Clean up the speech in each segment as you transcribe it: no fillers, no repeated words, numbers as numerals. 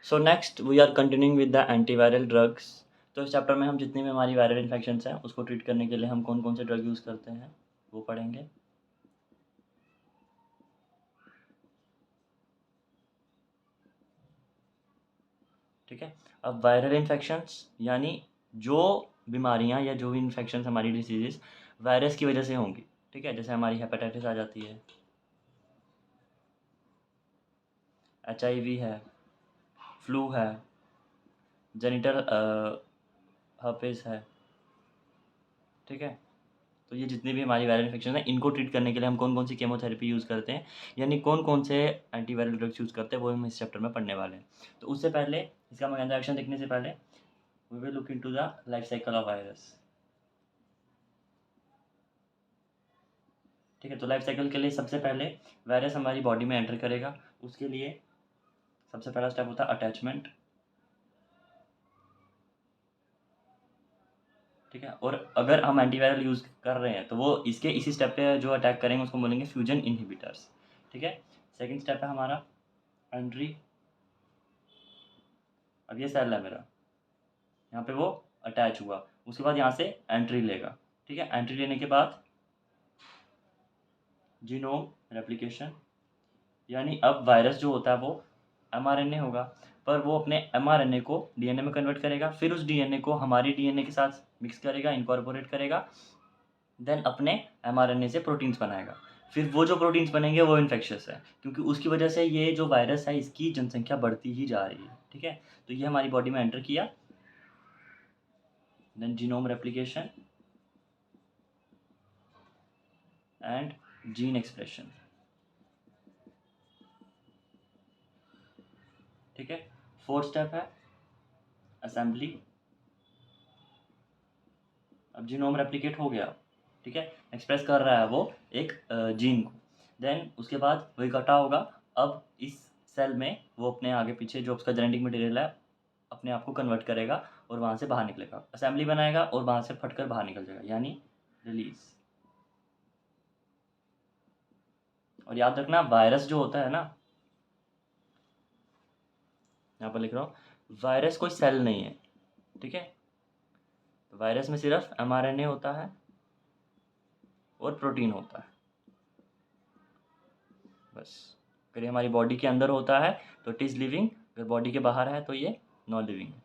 So next we are continuing with the antiviral drugs. तो इस chapter में हम जितनी भी हमारी वायरल इन्फेक्शंस हैं उसको ट्रीट करने के लिए हम कौन कौन से ड्रग यूज़ करते हैं वो पढ़ेंगे। ठीक है, अब वायरल इन्फेक्शंस यानी जो बीमारियां या जो भी इन्फेक्शंस हमारी डिसीजेस वायरस की वजह से होंगी। ठीक है, जैसे हमारी हेपेटाइटिस आ जाती है, HIV है, फ्लू है, जेनिटल हर्पेस है। ठीक है, तो ये जितनी भी हमारी वायरल इन्फेक्शन है इनको ट्रीट करने के लिए हम कौन कौन सी केमोथेरेपी यूज़ करते हैं, यानी कौन कौन से एंटीवायरल ड्रग्स यूज़ करते हैं वो हम इस चैप्टर में पढ़ने वाले हैं। तो उससे पहले इसका मैकेनिज्म एक्शन देखने से पहले we will look into the life cycle of virus. ठीक है, तो लाइफ साइकिल के लिए सबसे पहले वायरस हमारी बॉडी में एंटर करेगा। उसके लिए सबसे पहला स्टेप होता है अटैचमेंट। ठीक है, और अगर हम एंटीवायरल यूज़ कर रहे हैं तो वो इसके इसी स्टेप पे जो अटैक करेंगे उसको बोलेंगे फ्यूजन इनहिबिटर्स। ठीक है, सेकंड स्टेप है हमारा एंट्री। अब ये सेल है मेरा, यहाँ पे वो अटैच हुआ, उसके बाद यहाँ से एंट्री लेगा। ठीक है, एंट्री लेने के बाद जीनोम रेप्लिकेशन, यानी अब वायरस जो होता है वो mRNA होगा, पर वो अपने mRNA को DNA में कन्वर्ट करेगा, फिर उस DNA को हमारी DNA के साथ मिक्स करेगा, इनकॉर्पोरेट करेगा, देन अपने mRNA से प्रोटीन्स बनाएगा। फिर वो जो प्रोटीन्स बनेंगे वो इन्फेक्शियस है, क्योंकि उसकी वजह से ये जो वायरस है इसकी जनसंख्या बढ़ती ही जा रही है। ठीक है, तो ये हमारी बॉडी में एंटर किया, then genome replication and gene expression. ठीक है, फोर्थ स्टेप है असेंबली। अब जीनोम रेप्लिकेट हो गया, ठीक है, एक्सप्रेस कर रहा है वो एक जीन को, देन उसके बाद वो इकट्ठा होगा। अब इस सेल में वो अपने आगे पीछे जो उसका जेनेटिक मटेरियल है अपने आप को कन्वर्ट करेगा और वहाँ से बाहर निकलेगा, असेंबली बनाएगा और वहाँ से फटकर बाहर निकल जाएगा, यानी रिलीज। और याद रखना वायरस जो होता है ना, यहाँ पर लिख रहा हूँ, वायरस कोई सेल नहीं है। ठीक है, तो वायरस में सिर्फ mRNA होता है और प्रोटीन होता है, बस। अगर ये हमारी बॉडी के अंदर होता है तो इट इज़ लिविंग, अगर बॉडी के बाहर है तो ये नॉन लिविंग है।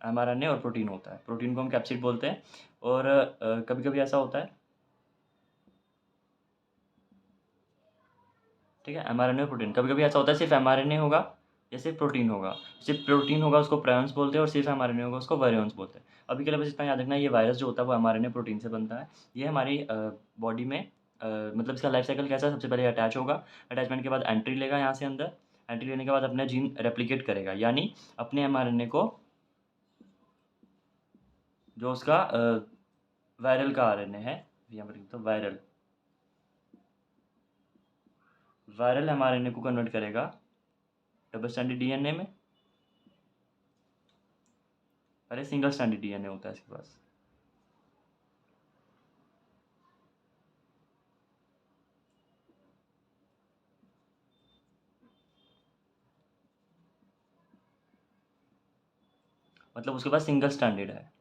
mRNA और प्रोटीन होता है, प्रोटीन को हम कैप्सिड बोलते हैं। और कभी कभी ऐसा होता है, ठीक है, mRNA और प्रोटीन, कभी कभी ऐसा होता है सिर्फ mRNA होगा या सिर्फ प्रोटीन होगा। सिर्फ प्रोटीन होगा उसको प्रायन्स बोलते हैं और सिर्फ mRNA होगा उसको वायरियंस बोलते हैं। अभी के लिए बस इतना याद रखना, ये वायरस जो होता है वो mRNA प्रोटीन से बनता है। ये हमारी बॉडी में मतलब इसका लाइफ साइकिल कैसा है, सबसे पहले अटैच होगा, अटैचमेंट के बाद एंट्री लेगा यहाँ से अंदर, एंट्री लेने के बाद अपना जीन रेप्लिकेट करेगा, यानी अपने mRNA को जो उसका वायरल का RNA है, यहाँ पर लिखता हूँ वायरल, वायरल mRNA को कन्वर्ट करेगा डबल स्टैंडर्ड DNA में। अरे सिंगल स्टैंडर्ड DNA होता है इसके पास। मतलब उसके पास सिंगल स्टैंडर्ड है,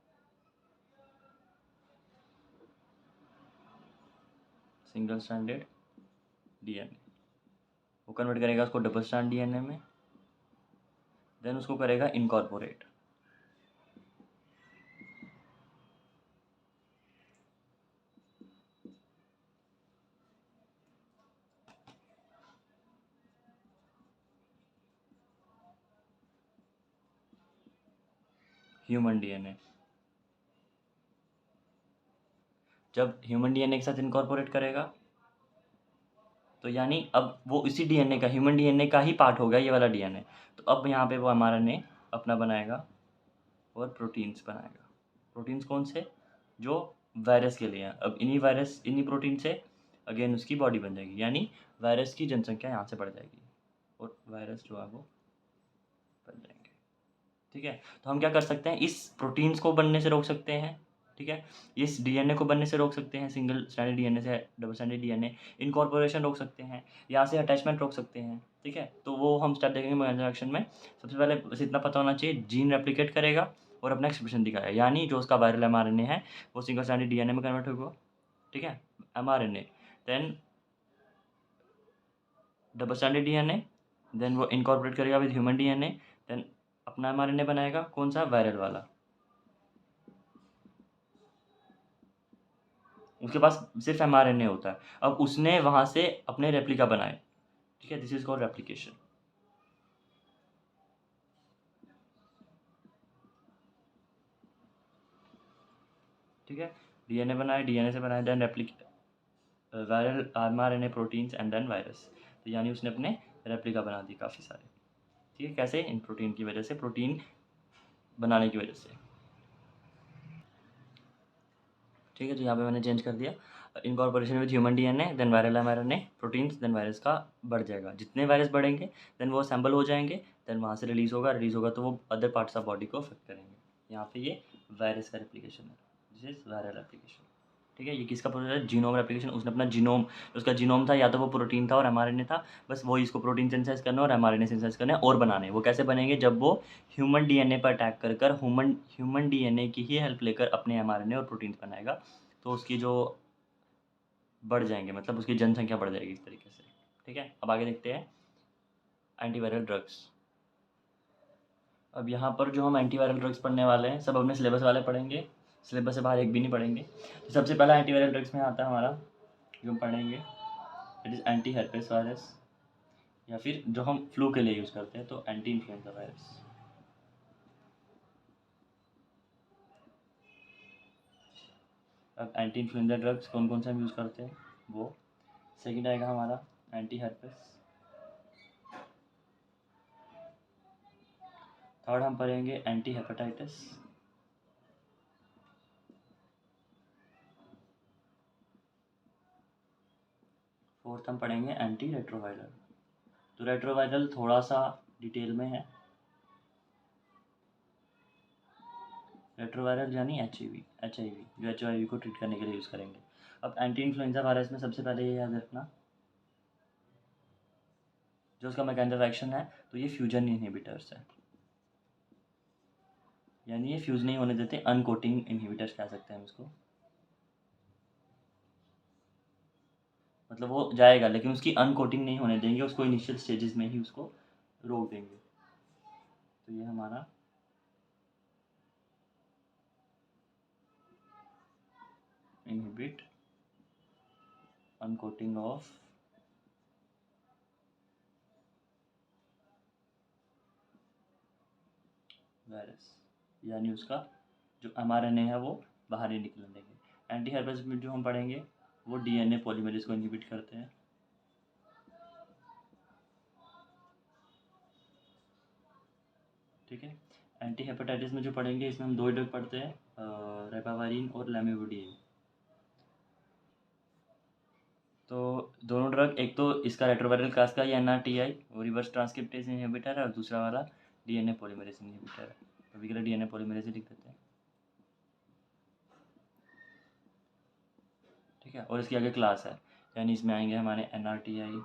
सिंगल स्टैंडर्ड DNA। वो कन्वर्ट करेगा उसको डबल स्टैंड DNA में, देन उसको करेगा इनकॉर्पोरेट। ह्यूमन DNA, जब ह्यूमन DNA के साथ इनकॉर्पोरेट करेगा तो यानी अब वो इसी DNA का, ह्यूमन DNA का ही पार्ट हो गया ये वाला DNA। तो अब यहाँ पे वो mRNA अपना बनाएगा और प्रोटीन्स बनाएगा। प्रोटीन्स कौन से, जो वायरस के लिए हैं। अब इन्हीं प्रोटीन से अगेन उसकी बॉडी बन जाएगी, यानी वायरस की जनसंख्या यहाँ से बढ़ जाएगी और वायरस जो है वो बन जाएंगे। ठीक है, तो हम क्या कर सकते हैं, इस प्रोटीन्स को बनने से रोक सकते हैं। ठीक है। इस डीएनए को बनने से रोक सकते हैं, सिंगल स्ट्रैंडेड डीएनए से डबल स्ट्रैंडेड डीएनए, इनकॉर्पोरेशन रोक सकते हैं, यहाँ से अटैचमेंट रोक सकते हैं, ठीक है। तो वो हम स्टेप देखेंगे मैकेनिज्म ऑफ एक्शन में। सबसे पहले बस इतना पता होना चाहिए, जीन रेप्लिकेट करेगा और अपना एक्सप्रेशन दिखाएगा, यानी जो उसका वायरल एमआरएनए है वो सिंगल स्ट्रैंडेड डीएनए में कन्वर्ट होगा, ठीक है, mRNA, then double stranded DNA, then वो इनकॉर्पोरेट करेगा विद ह्यूमन डीएनए, देन अपना एमआरएनए बनाएगा, कौन सा, वायरल वाला। उसके पास सिर्फ एमआरएनए होता है, अब उसने वहाँ से अपने रेप्लिका बनाए, ठीक है, दिस इज कॉल्ड रेप्लिकेशन। ठीक है, डीएनए बनाए, डीएनए से बनाए, then viral mRNA proteins and then virus. तो यानी उसने अपने रेप्लिका बना दी काफ़ी सारे, ठीक है, कैसे, इन प्रोटीन की वजह से, प्रोटीन बनाने की वजह से, ठीक है। तो यहाँ पे मैंने चेंज कर दिया, incorporation with human DNA, then viral mRNA proteins, then virus का बढ़ जाएगा, जितने वायरस बढ़ेंगे देन वो असेंबल हो जाएंगे, देन वहाँ से रिलीज़ होगा तो वो अदर पार्ट्स ऑफ बॉडी को अफेक्ट करेंगे। यहाँ पे ये वायरस का रेप्लिकेशन है, दिस इज वायरल रेप्लिकेशन, ठीक है। ये किसका प्रोसेस है, जीनोम रेप्लिकेशन। उसने अपना जीनोम, उसका जीनोम था या तो वो प्रोटीन था और एमआरएनए था, बस वही इसको प्रोटीन सिंथेसाइज करना और एमआरएनए सिंथेसाइज करना और बनाने। वो कैसे बनेंगे, जब वो ह्यूमन डीएनए पर अटैक कर ह्यूमन डीएनए की ही हेल्प लेकर अपने एमआरएनए और प्रोटीन्स बनाएगा, तो उसकी जो बढ़ जाएंगे, मतलब उसकी जनसंख्या बढ़ जाएगी इस तरीके से, ठीक है। अब आगे देखते हैं एंटीवायरल ड्रग्स। अब यहाँ पर जो हम एंटीवायरल ड्रग्स पढ़ने वाले हैं सब अपने सिलेबस वाले पढ़ेंगे, सिलेबस से बाहर एक भी नहीं पढ़ेंगे। तो सबसे पहला एंटीवायरल ड्रग्स में आता है हमारा, जो हम पढ़ेंगे, इट इज़ एंटी हेर्पेस वायरस, या फिर जो हम फ्लू के लिए यूज़ करते हैं तो एंटी इन्फ्लुएंजा वायरस। अब एंटी इन्फ्लुएंजा ड्रग्स कौन कौन से हम यूज़ करते हैं वो, सेकंड आएगा हमारा एंटी हेर्पेस, थर्ड हम पढ़ेंगे एंटी हेपेटाइटिस, फोर्थ हम पढ़ेंगे एंटी रेट्रोवायरल। तो रेट्रोवायरल थोड़ा सा डिटेल में है, रेट्रोवायरल यानी HIV जो HIV को ट्रीट करने के लिए यूज़ करेंगे। अब एंटी इन्फ्लुएंजा वायरस में सबसे पहले ये याद रखना, जो उसका मैकेनिज्म ऑफ एक्शन है, तो ये फ्यूजन इनहिबिटर्स है, यानी ये फ्यूज़ नहीं होने देते, अनकोटिंग इनहिबिटर्स कह सकते हैं हम इसको। मतलब वो जाएगा लेकिन उसकी अनकोटिंग नहीं होने देंगे, उसको इनिशियल स्टेजेस में ही उसको रोक देंगे। तो ये हमारा इनहिबिट अनकोटिंग ऑफ वायरस, यानी उसका जो एमआरएनए है वो बाहर नहीं निकलने देंगे। एंटी हेर्पेस में जो हम पढ़ेंगे वो डीएनए पॉलीमरेज को इनहिबिट करते हैं, ठीक है। एंटी हेपेटाइटिस में जो पढ़ेंगे इसमें हम दो ड्रग पढ़ते हैं, रेपावायरिन और लैमिवोडियम। तो दोनों ड्रग, एक तो इसका रेट्रोवायरल क्लास का ये NRTI वो रिवर्स ट्रांसक्रिप्टेज इनहिबिटर है, और दूसरा वाला डीएनए पॉलीमरेज इनहिबिटर है। अभी के लिए डीएनए पॉलीमरेज ही लिख देते हैं, ठीक है। और इसकी आगे क्लास है, यानी इसमें आएंगे हमारे NRTI,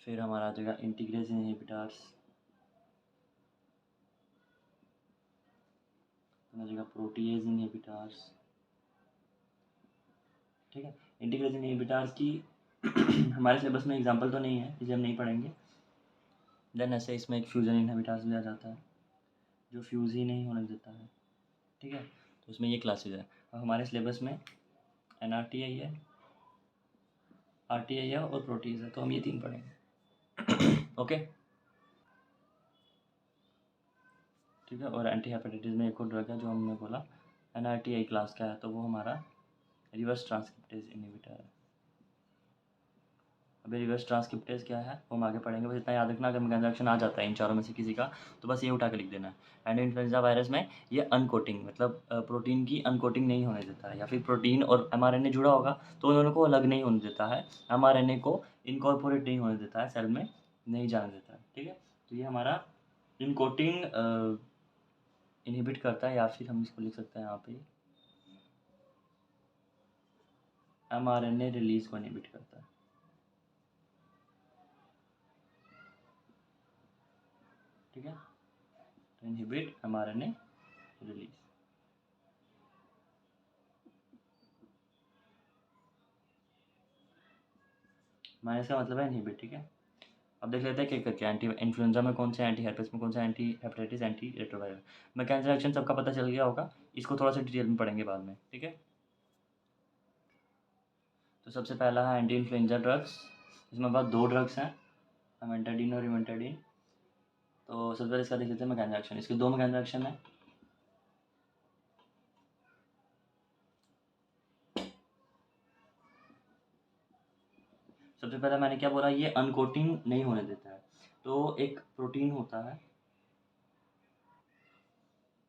फिर हमारा आ जाएगा इंटीग्रेज इनहिबिटर्स, आ जाएगा प्रोटीएज इनहिबिटर्स, ठीक है। इंटीग्रेज इनहिबिटर्स की हमारे सिलेबस में एग्जांपल तो नहीं है, इसे हम नहीं पढ़ेंगे। देन ऐसे इसमें एक फ्यूजन इनहिबिटर्स भी आ जाता है, जो फ्यूज़ ही नहीं होने देता है, ठीक है। तो उसमें ये क्लासेज है। अब हमारे सिलेबस में NRTI है, RTI है और प्रोटीज है, तो हम ये तीन पढ़ेंगे ओके, ठीक है। और एंटी हेपेटाइटिस में एक और ड्रग है जो हमने बोला NRTI क्लास का है, तो वो हमारा रिवर्स ट्रांसक्रिप्टेज इनहिबिटर है। अभी रिवर्स ट्रांसक्रिप्टेज क्या है वो हम आगे पढ़ेंगे, बस इतना याद रखना, अगर मैकेनिज्म एक्शन आ जाता है इन चारों में से किसी का तो बस ये उठा के लिख देना है। एंड इन्फ्लुएंजा वायरस में ये अनकोटिंग, मतलब प्रोटीन की अनकोटिंग नहीं होने देता है, या फिर प्रोटीन और एमआरएनए जुड़ा होगा तो उन दोनों को अलग नहीं होने देता है, एमआरएनए को इनकॉर्पोरेट नहीं होने देता है, सेल में नहीं जाने देता है, ठीक है। तो ये हमारा इनकोटिंग इनहिबिट करता है, या फिर हम इसको लिख सकते हैं यहाँ पे mRNA रिलीज को इनहिबिट करता है। ठीक है, तो इनहिबिट mRNA रिलीज। माइनस का मतलब है इनहिबिट। ठीक है, अब देख लेते हैं क्या करके। एंटी इन्फ्लुएंजा में कौन से, एंटी हेरपेस में कौन सा, anti hepatitis, anti retroviral. Mechanism action सबका पता चल गया होगा, इसको थोड़ा सा डिटेल में पढ़ेंगे बाद में। ठीक है, तो सबसे पहला है एंटी इन्फ्लुएंजा ड्रग्स। इसमें बाद 2 ड्रग्स हैं, अमेंटाडिन और इमेंटाडिन। तो सबसे पहले इसका देख लेते हैं मैकेनिज्म एक्शन। इसके 2 मैकेनिज्म एक्शन है। सबसे पहले मैंने क्या बोला, ये अनकोटिंग नहीं होने देता है। तो एक प्रोटीन होता है,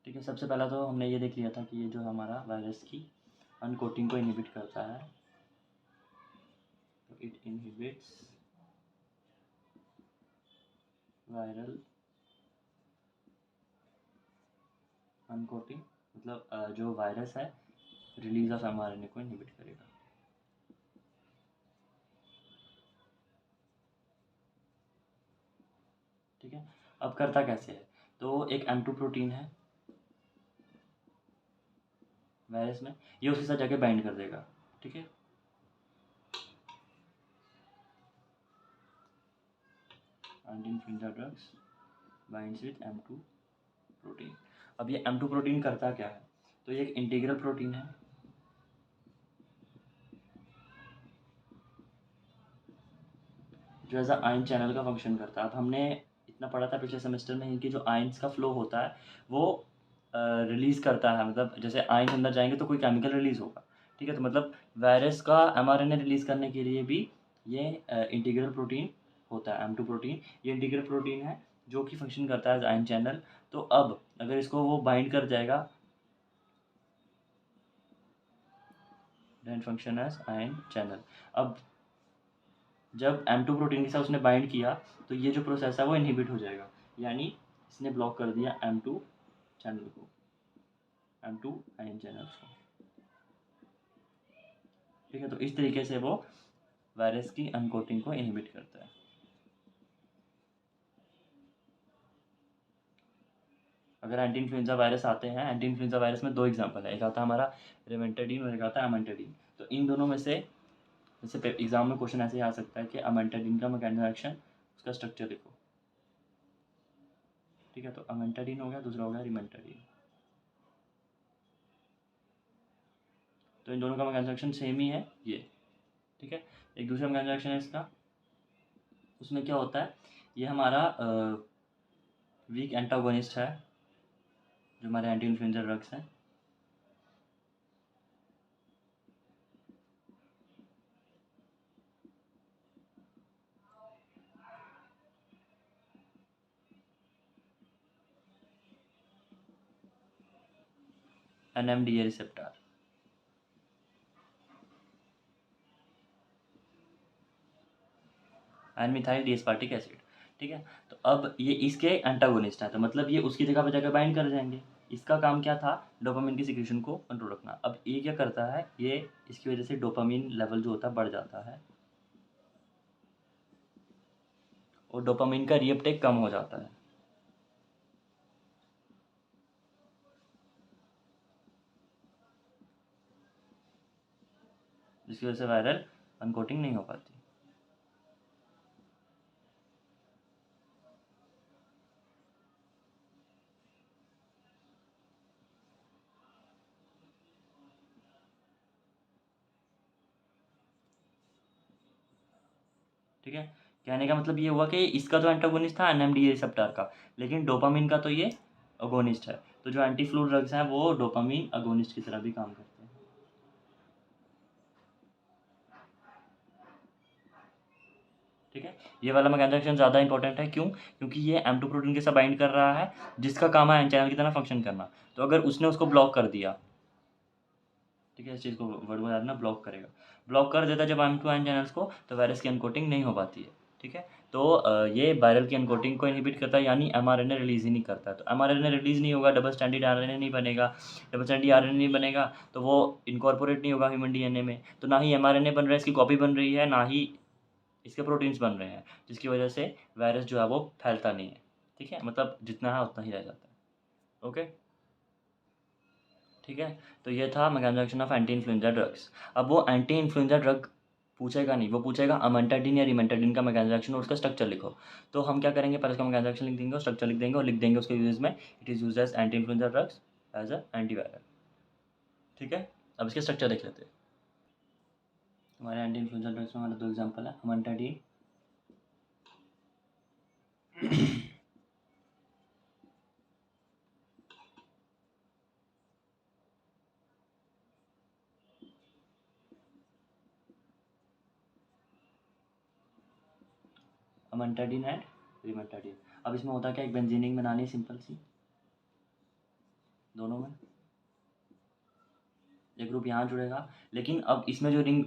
ठीक है। सबसे पहला तो हमने ये देख लिया था कि ये जो हमारा वायरस की अनकोटिंग को इनहिबिट करता है, तो इट इनहिबिट्स वायरल अनकोटिंग, मतलब जो वायरस है रिलीज ऑफ mRNA को इनहिबिट करेगा। ठीक है, अब करता कैसे है, तो एक M2 प्रोटीन है वायरस में, ये उसके साथ जाके बाइंड कर देगा। ठीक है, anti-influenza drugs binds with M2 protein. अब ये M2 प्रोटीन करता क्या है, तो ये एक इंटीग्रल प्रोटीन है, जो एज अ आयन चैनल का फंक्शन करता है। अब हमने इतना पढ़ा था पिछले सेमेस्टर में, इनकी जो आयन्स का फ्लो होता है वो रिलीज़ करता है, मतलब जैसे आयन अंदर जाएंगे तो कोई केमिकल रिलीज़ होगा। ठीक है, तो मतलब वायरस का mRNA रिलीज़ करने के लिए भी ये इंटीग्रल प्रोटीन होता है, M2 प्रोटीन। ये इंटीग्रल प्रोटीन है जो कि फंक्शन करता है एज आयन चैनल। तो अब अगर इसको वो बाइंड कर जाएगा, then function as ion channel. अब जब M2 प्रोटीन के साथ उसने बाइंड किया तो ये जो प्रोसेस है वो इनहिबिट हो जाएगा, यानी इसने ब्लॉक कर दिया M2 चैनल को, M2 आयन चैनल्स को। ठीक है, तो इस तरीके से वो वायरस की अनकोटिंग को इनहिबिट करता है। अगर एंटी इन्फ्लुएंजा वायरस आते हैं, एंटी इन्फ्लुएंजा वायरस में 2 एग्जांपल है, एक आता है हमारा रिमेंटाडिन और एक आता है अमेंटाडिन। तो इन दोनों में से जैसे एग्जाम में क्वेश्चन ऐसे ही आ सकता है कि अमेंटाडिन का मैकेनिज्म एक्शन, उसका स्ट्रक्चर लिखो। ठीक है, तो अमेंटाडिन हो गया, दूसरा हो गया रिमेंटाडिन। तो इन दोनों का मैकेनिज्म एक्शन सेम ही है ये। ठीक है, एक दूसरा मैकेनिज्म एक्शन है इसका, उसमें क्या होता है, ये हमारा वीक एंटागोनिस्ट है, जो हमारे एंटी इन्फ्लुएंजा ड्रग्स हैं। NMDA receptor, N methyl D aspartic acid. ठीक है, तो अब ये इसके एंटागोनिस्ट है, तो मतलब ये उसकी जगह पर जाकर बाइंड कर जाएंगे। इसका काम क्या था, डोपामिन की सिक्रेशन को कंट्रोल रखना। अब ये क्या करता है, ये इसकी वजह से डोपामिन लेवल जो होता है बढ़ जाता है और डोपामिन का रीअपटेक कम हो जाता है। जिसकी वजह से वायरल अनकोटिंग नहीं हो पाती। ठीक है, कहने का मतलब ये हुआ कि इसका तो एंटागोनिस्ट था NMDA रिसेप्टर का, लेकिन डोपामिन का तो ये अगोनिस्ट है। तो जो एंटी फ्लू ड्रग्स हैं वो डोपामिन अगोनिस्ट की तरह भी काम करते हैं। ठीक है, ये वाला मैकेनिज्म एक्शन ज़्यादा इंपॉर्टेंट है, क्यों, क्योंकि ये M2 प्रोटीन के साथ बाइंड कर रहा है, जिसका काम है आयन चैनल की तरह फंक्शन करना। तो अगर उसने उसको ब्लॉक कर दिया, ठीक है, इस चीज़ को वर्ड में याद ना, ब्लॉक करेगा, ब्लॉक कर देता जब M2 आयन चैनल्स को, तो वायरस की अनकोटिंग नहीं हो पाती है। ठीक है। तो ये वायरल की अनकोडिंग को इनहिबिट करता है, यानी एमआरएनए रिलीज़ ही नहीं करता है। तो एमआरएनए रिलीज़ नहीं होगा, डबल स्ट्रैंडेड आरएनए नहीं बनेगा। डबल स्ट्रैंडेड आरएनए नहीं बनेगा तो वो इनकॉर्पोरेट नहीं होगा ह्यूमन डीएनए में। तो ना ही एमआरएनए बन रहा है, इसकी कॉपी बन रही है, ना ही इसके प्रोटीन्स बन रहे हैं, जिसकी वजह से वायरस जो है वो फैलता नहीं है। ठीक है, मतलब जितना है उतना ही रह जाता है। ओके, ठीक है। तो ये था mechanism action of anti influenza drugs. अब वो एंटी इन्फ्लुएंजा ड्रग पूछेगा नहीं, वो पूछेगा अमेंटाडिन या रिमेंटाडिन का मैकेनिज्म एक्शन और उसका स्ट्रक्चर लिखो। तो हम क्या करेंगे, पहले उसका मैकेनिज्म एक्शन लिख देंगे और स्ट्रक्चर लिख देंगे और लिख देंगे उसके यूजेस में, it is use as anti influenza drugs as a antiviral. ठीक है, अब इसके स्ट्रक्चर देख लेते हैं। हमारे एंटी इन्फ्लुएंजा ड्रग्स में हमारे दो एग्जाम्पल है, अमेंटाडिन अमेंटाडिन एंड रिमेंटाडिन। अब इसमें होता क्या, एक बेंजीनिंग बनानी है सिंपल सी, दोनों में एक ग्रुप यहाँ जुड़ेगा, लेकिन अब इसमें जो रिंग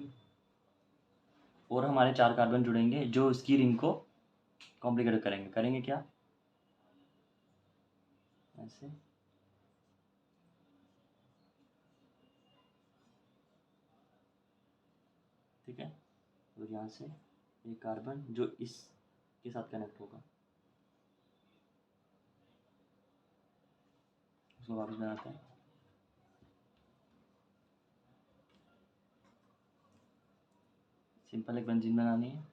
और हमारे 4 कार्बन जुड़ेंगे जो इसकी रिंग को कॉम्प्लिकेट करेंगे। करेंगे क्या, ऐसे, ठीक है। और यहाँ से एक कार्बन जो इसके साथ कनेक्ट होगा, उसको वापस बनाते हैं। सिंपल एक बेंजीन बनानी है।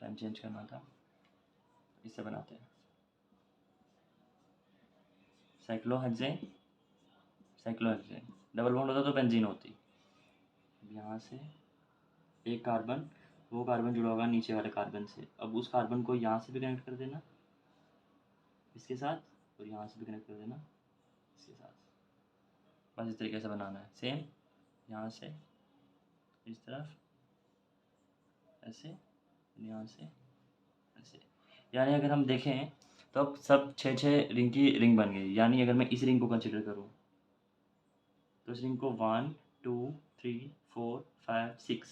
टाइम चेंज करना था, इससे बनाते हैं साइक्लोहेक्सेन। साइक्लोहेक्सेन डबल बॉन्ड होता तो बेंजीन होती। यहाँ से एक कार्बन, वो कार्बन जुड़ा होगा नीचे वाले कार्बन से, अब उस कार्बन को यहाँ से भी कनेक्ट कर देना इसके साथ, और यहाँ से भी कनेक्ट कर देना इसके साथ। बस इस तरीके से बनाना है, सेम यहाँ से इस तरफ ऐसे, यहाँ से ऐसे। यानी अगर हम देखें तो अब सब 6-6 रिंग की रिंग बन गई। यानी अगर मैं इस रिंग को कंसिडर करूँ तो इस रिंग को 1 2 3 4 5 6,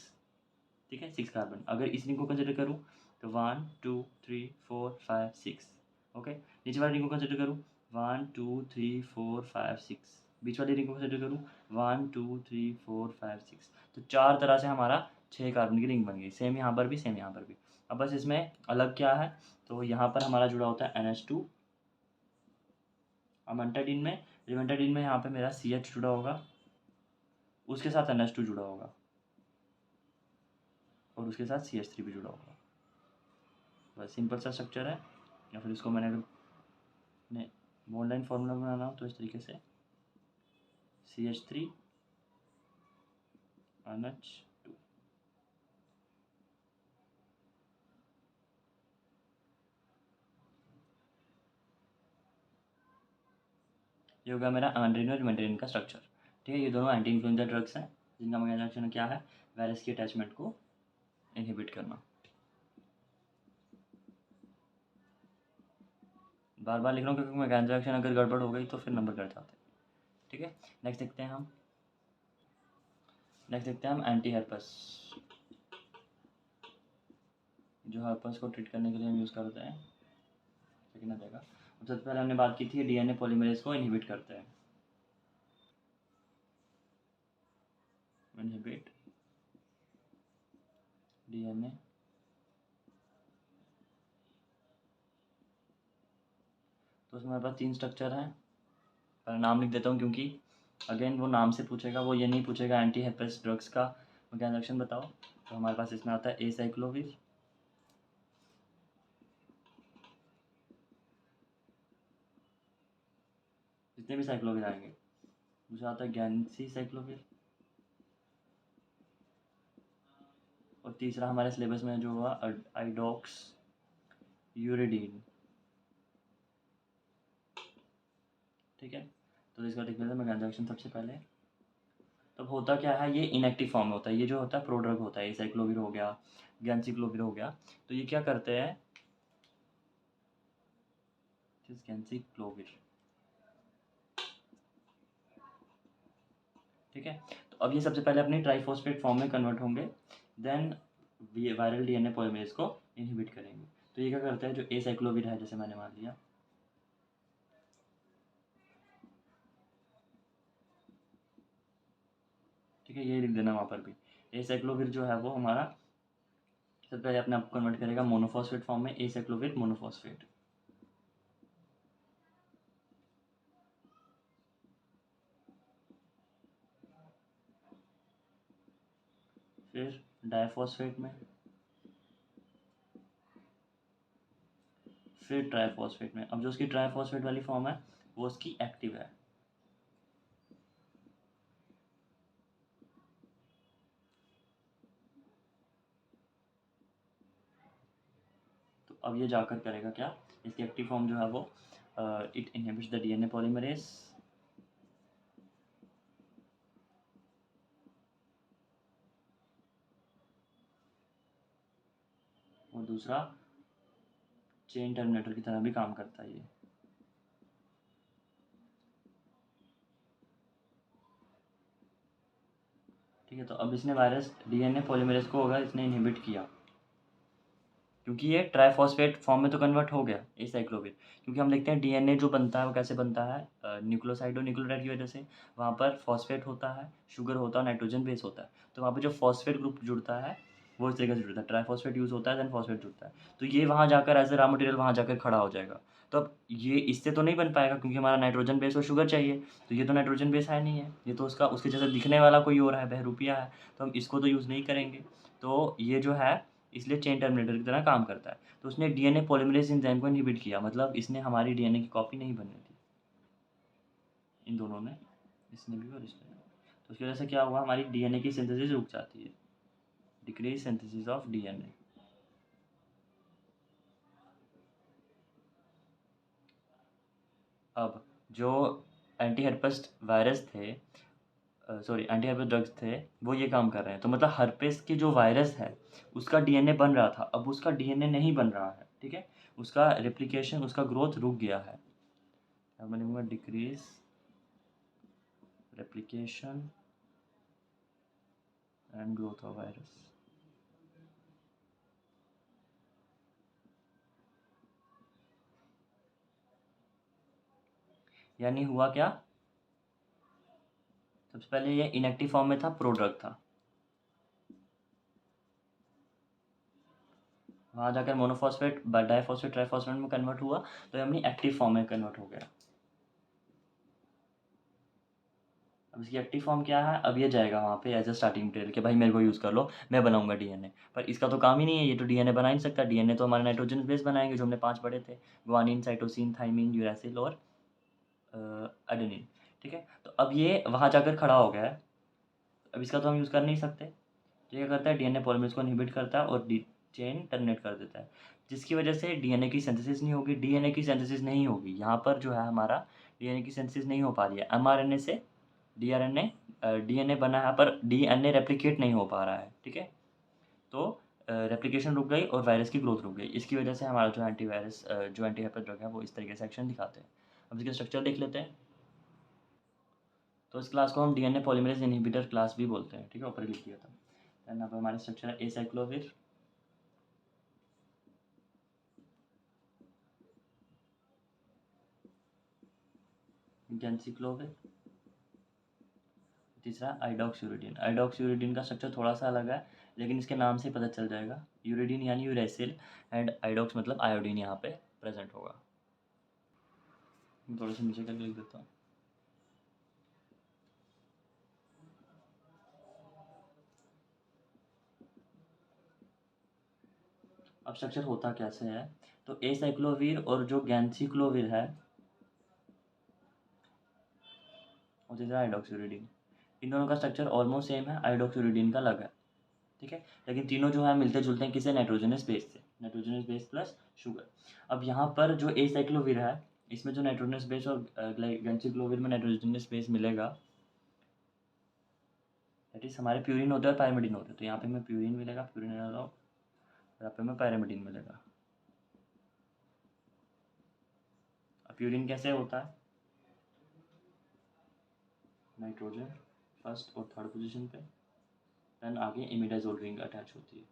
ठीक है, 6 कार्बन। अगर इस रिंग को कंसिडर करूँ तो 1 2 3 4 5 6। ओके, नीचे वाली रिंग को कंसिडर करूँ 1 2 3 4 5 6। बीच वाली रिंग को कंसिडर करूँ 1 2 3 4 5 6। तो 4 तरह से हमारा 6 कार्बन की रिंग बन गई। सेम यहाँ पर भी, सेम यहाँ पर भी। अब बस इसमें अलग क्या है, तो यहाँ पर हमारा जुड़ा होता है NH2 अमेंटाडिन में। रिमेंटाडिन में यहाँ पे मेरा CH जुड़ा होगा, उसके साथ NH2 जुड़ा होगा और उसके साथ CH3 भी जुड़ा होगा। बस सिंपल सा स्ट्रक्चर है। या फिर इसको मैंने अगर बॉन्ड लाइन फार्मूला बनाना हो तो इस तरीके से CH3 NH2। ये होगा मेरा अमेंटाडिन और रिमेंटाडिन का स्ट्रक्चर। ठीक है, ये दोनों एंटी इन्फ्लुएंजा ड्रग्स हैं जिनका मैकेनिज्म क्या है, वायरस की अटैचमेंट को इनहिबिट करना। बार बार लिख रहा हूँ क्योंकि मैकेनिज्म अगर गड़बड़ हो गई तो फिर नंबर कट जाते हैं। ठीक है, नेक्स्ट देखते हैं हम एंटी हर्पस, जो हर्पस को ट्रीट करने के लिए हम यूज़ करते हैं। सेकेंड आ जाएगा। सबसे पहले हमने बात की थी DNA पॉलीमरेज को इनहिबिट करते हैं। Inhibit DNA। तो उसमें हमारे पास 3 स्ट्रक्चर हैं। पहले नाम लिख देता हूँ क्योंकि अगेन वो नाम से पूछेगा, वो ये नहीं पूछेगा एंटी हर्पस ड्रग्स का मैकेनिज्म बताओ। तो हमारे पास इसमें आता है एसाइक्लोविर, जितने भी साइक्लोविर आएंगे। दूसरा आता है गैंसी साइक्लोविर, और तीसरा हमारे सिलेबस में जो हुआ आइडोक्स यूरिडीन। ठीक है, तो इसका देख लेते हैं मैकेनिकल रिएक्शन सबसे पहले। तब होता क्या है, ये इनएक्टिव फॉर्म में होता है। ये जो होता है प्रोड्रग होता है, एसाइक्लोविर हो गया, गैंसिक्लोविर हो गया। तो ये क्या करते हैं, गैंसिक्लोविर, ठीक है। तो अब ये सबसे पहले अपनी ट्राइफॉस्फेट फॉर्म में कन्वर्ट होंगे, देन वायरल डीएनए पॉलीमरेज को इनहिबिट करेंगे। तो ये क्या करता है, जो एसाइक्लोविर है, जैसे मैंने मान लिया, ठीक है, ये लिख देना वहाँ पर भी। एसाइक्लोविर जो है वो हमारा सबसे पहले अपने आप कन्वर्ट करेगा मोनोफॉस्फेट फॉर्म में, एसाइक्लोविर मोनोफॉस्फेट। फिर डाइफॉस्फेट में, फिर ट्राइफॉस्फेट में। अब जो उसकी ट्राइफॉस्फेट वाली फॉर्म है वो उसकी एक्टिव है। तो अब ये जाकर करेगा क्या, इसकी एक्टिव फॉर्म जो है वो it inhibits the DNA polymerase, और दूसरा चेन टर्मिनेटर की तरह भी काम करता है ये। ठीक है, तो अब इसने वायरस डीएनए पॉलीमरेज को होगा इसने इनहिबिट किया, क्योंकि ये ट्राइफॉस्फेट फॉर्म में तो कन्वर्ट हो गया एसाइक्लोविर। क्योंकि हम देखते हैं डीएनए जो बनता है वो कैसे बनता है, न्यूक्लियोसाइड और न्यूक्लियोटाइड की वजह से। वहाँ पर फॉस्फेट होता है, शुगर होता है, नाइट्रोजन बेस होता है। तो वहाँ पर जो फॉस्फेट ग्रुप जुड़ता है वो इस तरीके से जुड़ता है, ट्राइफॉस्फेट यूज़ होता है, देन फॉस्फेट जुड़ता है। तो ये वहाँ जाकर एज ए रॉ मटेरियल वहाँ जाकर खड़ा हो जाएगा। तो अब ये इससे तो नहीं बन पाएगा, क्योंकि हमारा नाइट्रोजन बेस और शुगर चाहिए। तो ये तो नाइट्रोजन बेस है नहीं है, ये तो उसका उसके जैसे दिखने वाला कोई और है, बहरूपिया है। तो हम इसको तो यूज़ नहीं करेंगे। तो ये जो है इसलिए चेन टर्मिनेटर की तरह काम करता है। तो उसने डीएनए पॉलीमरेज एंजाइम को इनहिबिट किया, मतलब इसने हमारी डीएनए की कॉपी नहीं बनने दी, इन दोनों ने, इसने भी और इसने भी। तो उसकी वजह से क्या हुआ, हमारी डीएनए की सिंथेसिस रुक जाती है, डिक्रीज सिंथेसिस ऑफ डीएनए। अब जो एंटी हर्पेस वायरस थे, सॉरी एंटी हर्पेस ड्रग्स थे, वो ये काम कर रहे हैं। तो मतलब हर्पेस की जो वायरस है उसका डीएनए बन रहा था, अब उसका डीएनए नहीं बन रहा है, ठीक है। उसका रेप्लिकेशन, उसका ग्रोथ रुक गया है। अब मैं लिखूँगा decrease replication and growth of virus. यानी हुआ क्या, सबसे पहले ये इनएक्टिव फॉर्म में था, प्रोड्रग था, वहाँ जाकर मोनोफॉस्फेट डाइफॉस्फेट ट्राइफॉस्फेट में कन्वर्ट हुआ, तो ये अपनी एक्टिव फॉर्म में कन्वर्ट हो गया। अब इसकी एक्टिव फॉर्म क्या है, अब ये जाएगा वहाँ पे एज अ स्टार्टिंग मटेरियल कि भाई मेरे को यूज़ कर लो, मैं बनाऊंगा डीएनए। पर इसका तो काम ही नहीं है, ये तो डीएनए बना ही नहीं सकता। डीएनए तो हमारे नाइट्रोजन बेस बनाएंगे, जो हमने 5 पढ़े थे, ग्वानिन, साइटोसिन, थाइमिन, यूरैसिल और एडेनिन, ठीक है। तो अब ये वहाँ जाकर खड़ा हो गया है, अब इसका तो हम यूज़ कर नहीं सकते। तो ये क्या करता है, डीएनए पॉलीमरेज को इनहिबिट करता है और डी चेन टर्मिनेट कर देता है, जिसकी वजह से डीएनए की सिंथेसिस नहीं होगी। डीएनए की सिंथेसिस नहीं होगी, यहाँ पर जो है हमारा डीएनए की सिंथेसिस नहीं हो पा रही है। एमआरएनए से डीआरएनए डीएनए बना है, पर डीएनए रेप्लिकेट नहीं हो पा रहा है, ठीक है। तो रेप्लिकेशन रुक गई और वायरस की ग्रोथ रुक गई। इसकी वजह से हमारा जो एंटीवायरस जो एंटी हेपेट ड्रग है वो इस तरीके से एक्शन दिखाते हैं। अब इसके स्ट्रक्चर देख लेते हैं। तो इस क्लास को हम डीएनए पॉलीमरेज इनहिबिटर क्लास भी बोलते हैं, ठीक है, ऊपर लिख दिया था। देन अब हमारे स्ट्रक्चर है एसाइक्लोविर, गेंसिक्लोविर, तीसरा आइडॉक्सियूरिडिन। आइडॉक्सियूरिडिन का स्ट्रक्चर थोड़ा सा अलग है, लेकिन इसके नाम से पता चल जाएगा। यूरिडिन यानी यूरेसिल, एंड आइडॉक्स मतलब आयोडीन यहाँ पे प्रेजेंट होगा। थोड़ा सा नीचे करके लिख देता हूँ। अब स्ट्रक्चर होता कैसे है, तो एसाइक्लोविर और जो गैंसिक्लोविर है और तीसरा आइडॉक्सियूरिडिन, इन दोनों का स्ट्रक्चर ऑलमोस्ट सेम है, आइडॉक्सियूरिडिन का अलग है, ठीक है। लेकिन तीनों जो है मिलते जुलते हैं किसे, नाइट्रोजनस बेस से, नाइट्रोजनस बेस प्लस शुगर। अब यहाँ पर जो एसाइक्लोविर है इसमें जो नाइट्रोजनस बेस और गेंसिक्लोविर में नाइट्रोजनस बेस मिलेगा, दैट इज हमारे प्यूरिन होते हैं और पायरिमिडीन होते हैं। तो यहाँ पे मैं प्यूरिन मिलेगा, प्यूरिन ले रहा हूँ, यहाँ पे मैं पायरिमिडीन मिलेगा। अब प्यूरिन कैसे होता है, नाइट्रोजन फर्स्ट और थर्ड पोजीशन पे, देन आगे इमिडाजोल रिंग अटैच होती है।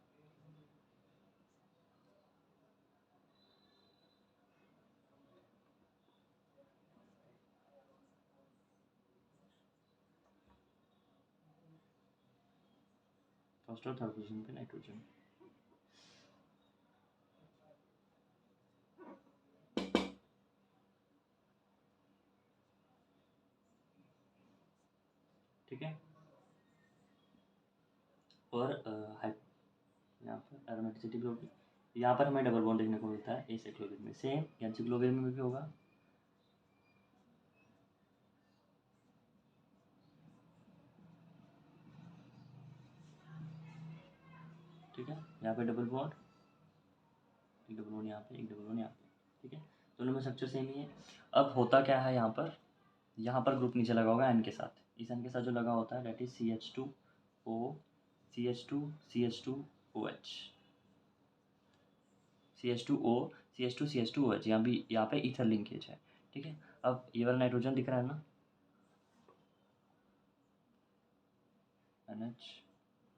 फर्स्ट और थर्ड पोजीशन पे नाइट्रोजन। ठीक है। और यहाँ पर एरोमेटिसिटी भी होगी। यहाँ पर हमें डबल बॉन्ड देखने को मिलता है एसाइक्लोविर में, सेम गेंसिक्लोविर में भी होगा। ठीक है, यहाँ पे डबल बॉन्ड, एक डबल बॉन्ड यहाँ पे, एक डबल बॉन्ड यहाँ पे। ठीक है, दोनों में स्ट्रक्चर सेम ही है। अब होता क्या है, यहाँ पर ग्रुप नीचे लगा होगा एन के साथ, इस एन के साथ जो लगा होता है date is CH2O, CH2, CH2OH, CH2O, CH2, CH2OH। यहाँ पे ईथर लिंकेज है। ठीक है, अब ये वाला नाइट्रोजन दिख रहा है ना, NH,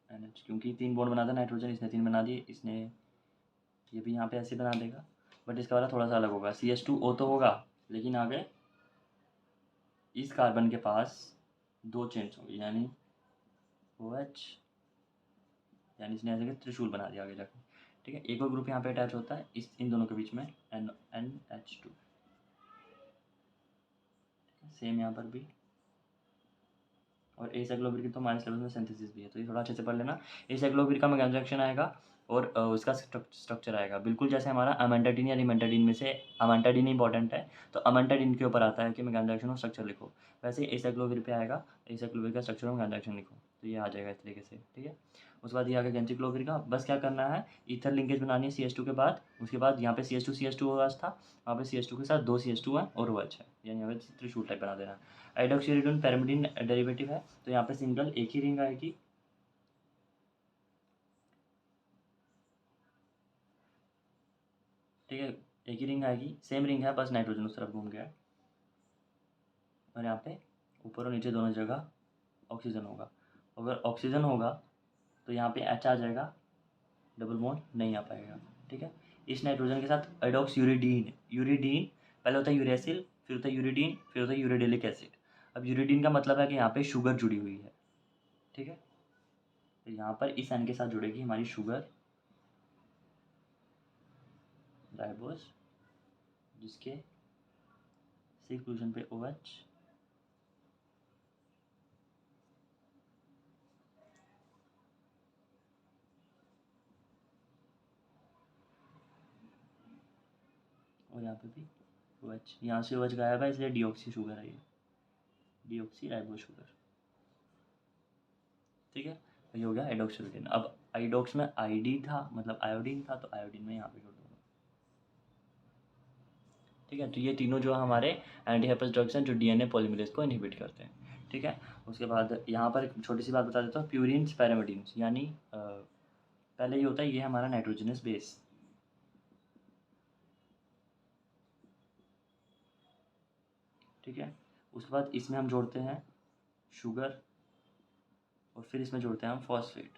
NH, क्योंकि 3 बॉन्ड बनाता है नाइट्रोजन, इसने 3 बना दिए, इसने ये भी यहाँ पे ऐसे बना देगा, बट इसका वाला थोड़ा सा अलग होगा। CH2O तो होगा, लेकिन आगे इस कार्बन के पास 2 चेन्स होंगे, यानी OH, यानी इसने ऐसे त्रिशूल बना दिया आगे जाकर। ठीक है, एक और ग्रुप यहाँ पे अटैच होता है इन दोनों के बीच में, NH2। सेम यहाँ पर भी। और एसाइक्लोविर की तो माइनस लेवल में सिंथेसिस भी है, तो ये थोड़ा अच्छे से पढ़ लेना। एसाइक्लोविर का मैकेनिकल रिएक्शन आएगा और उसका स्ट्रक्चर आएगा बिल्कुल जैसे हमारा अमेंटाडीन या रिमेंटाडीन में से अमेंटाडीन इंपॉर्टेंट है, तो अमेंटाडीन के ऊपर आता है कि मैकेनिकल रिएक्शन और स्ट्रक्चर लिखो, वैसे एसाइक्लोविर पे आएगा, एसाइक्लोविर का स्ट्रक्चर और मैकेनिकल रिएक्शन लिखो, तो ये आ जाएगा इस तरीके से। ठीक है, उसके बाद ये आ गया गेंसिक्लोविर का। बस क्या करना है, ईथर लिंकेज बनानी है CH2 के बाद, उसके बाद यहाँ पे CH2 OH था, वहाँ पे CH2 के साथ 2 CH2 है और OH है, यानी यहाँ पे त्रिशूल टाइप बना देना है। हाइड्रोक्सीरिडोन पैरामिडीन डेरिवेटिव है, तो यहाँ पे सिंगल एक ही रिंग आएगी। ठीक है, एक ही रिंग आएगी, सेम रिंग है, बस नाइट्रोजन उस तरफ घूम गया है। और यहाँ पे ऊपर और नीचे दोनों जगह ऑक्सीजन होगा। अगर ऑक्सीजन होगा तो यहाँ पे H आ जाएगा, डबल बॉन्ड नहीं आ पाएगा। ठीक है, इस नाइट्रोजन के साथ एडॉक्स यूरिडीन, यूरिडीन पहले होता है यूरेसिल, फिर होता है यूरिडीन, फिर होता है यूरिडेलिक एसिड। अब यूरिडीन का मतलब है कि यहाँ पे शुगर जुड़ी हुई है। ठीक है, तो यहाँ पर इस एन के साथ जुड़ेगी हमारी शुगर, राइबोस, जिसके 6 पोजीशन पे OH, और यहाँ पे भी OH, यहाँ से OH गायब है इसलिए डीऑक्सी शुगर है, ये डीऑक्सी राइबो शुगर। ठीक है, ये हो गया हाइड्रोक्सीरिडीन। अब आइडोक्स में आईडी था, मतलब आयोडीन था, तो आयोडीन में यहाँ पे जोड़ दूँगा। ठीक है, तो ये तीनों जो हमारे एंटी हाइपर ड्रग्स हैं जो DNA पॉलीमरेज को इनहिबिट करते हैं। ठीक है, उसके बाद यहाँ पर एक छोटी सी बात बता देता हूँ, प्यूरिन्स पैरामिडीन्स, यानी पहले ये होता है, ये हमारा नाइट्रोजनस बेस। ठीक है, उसके बाद इसमें हम जोड़ते हैं शुगर और फिर इसमें जोड़ते हैं हम फॉस्फेट।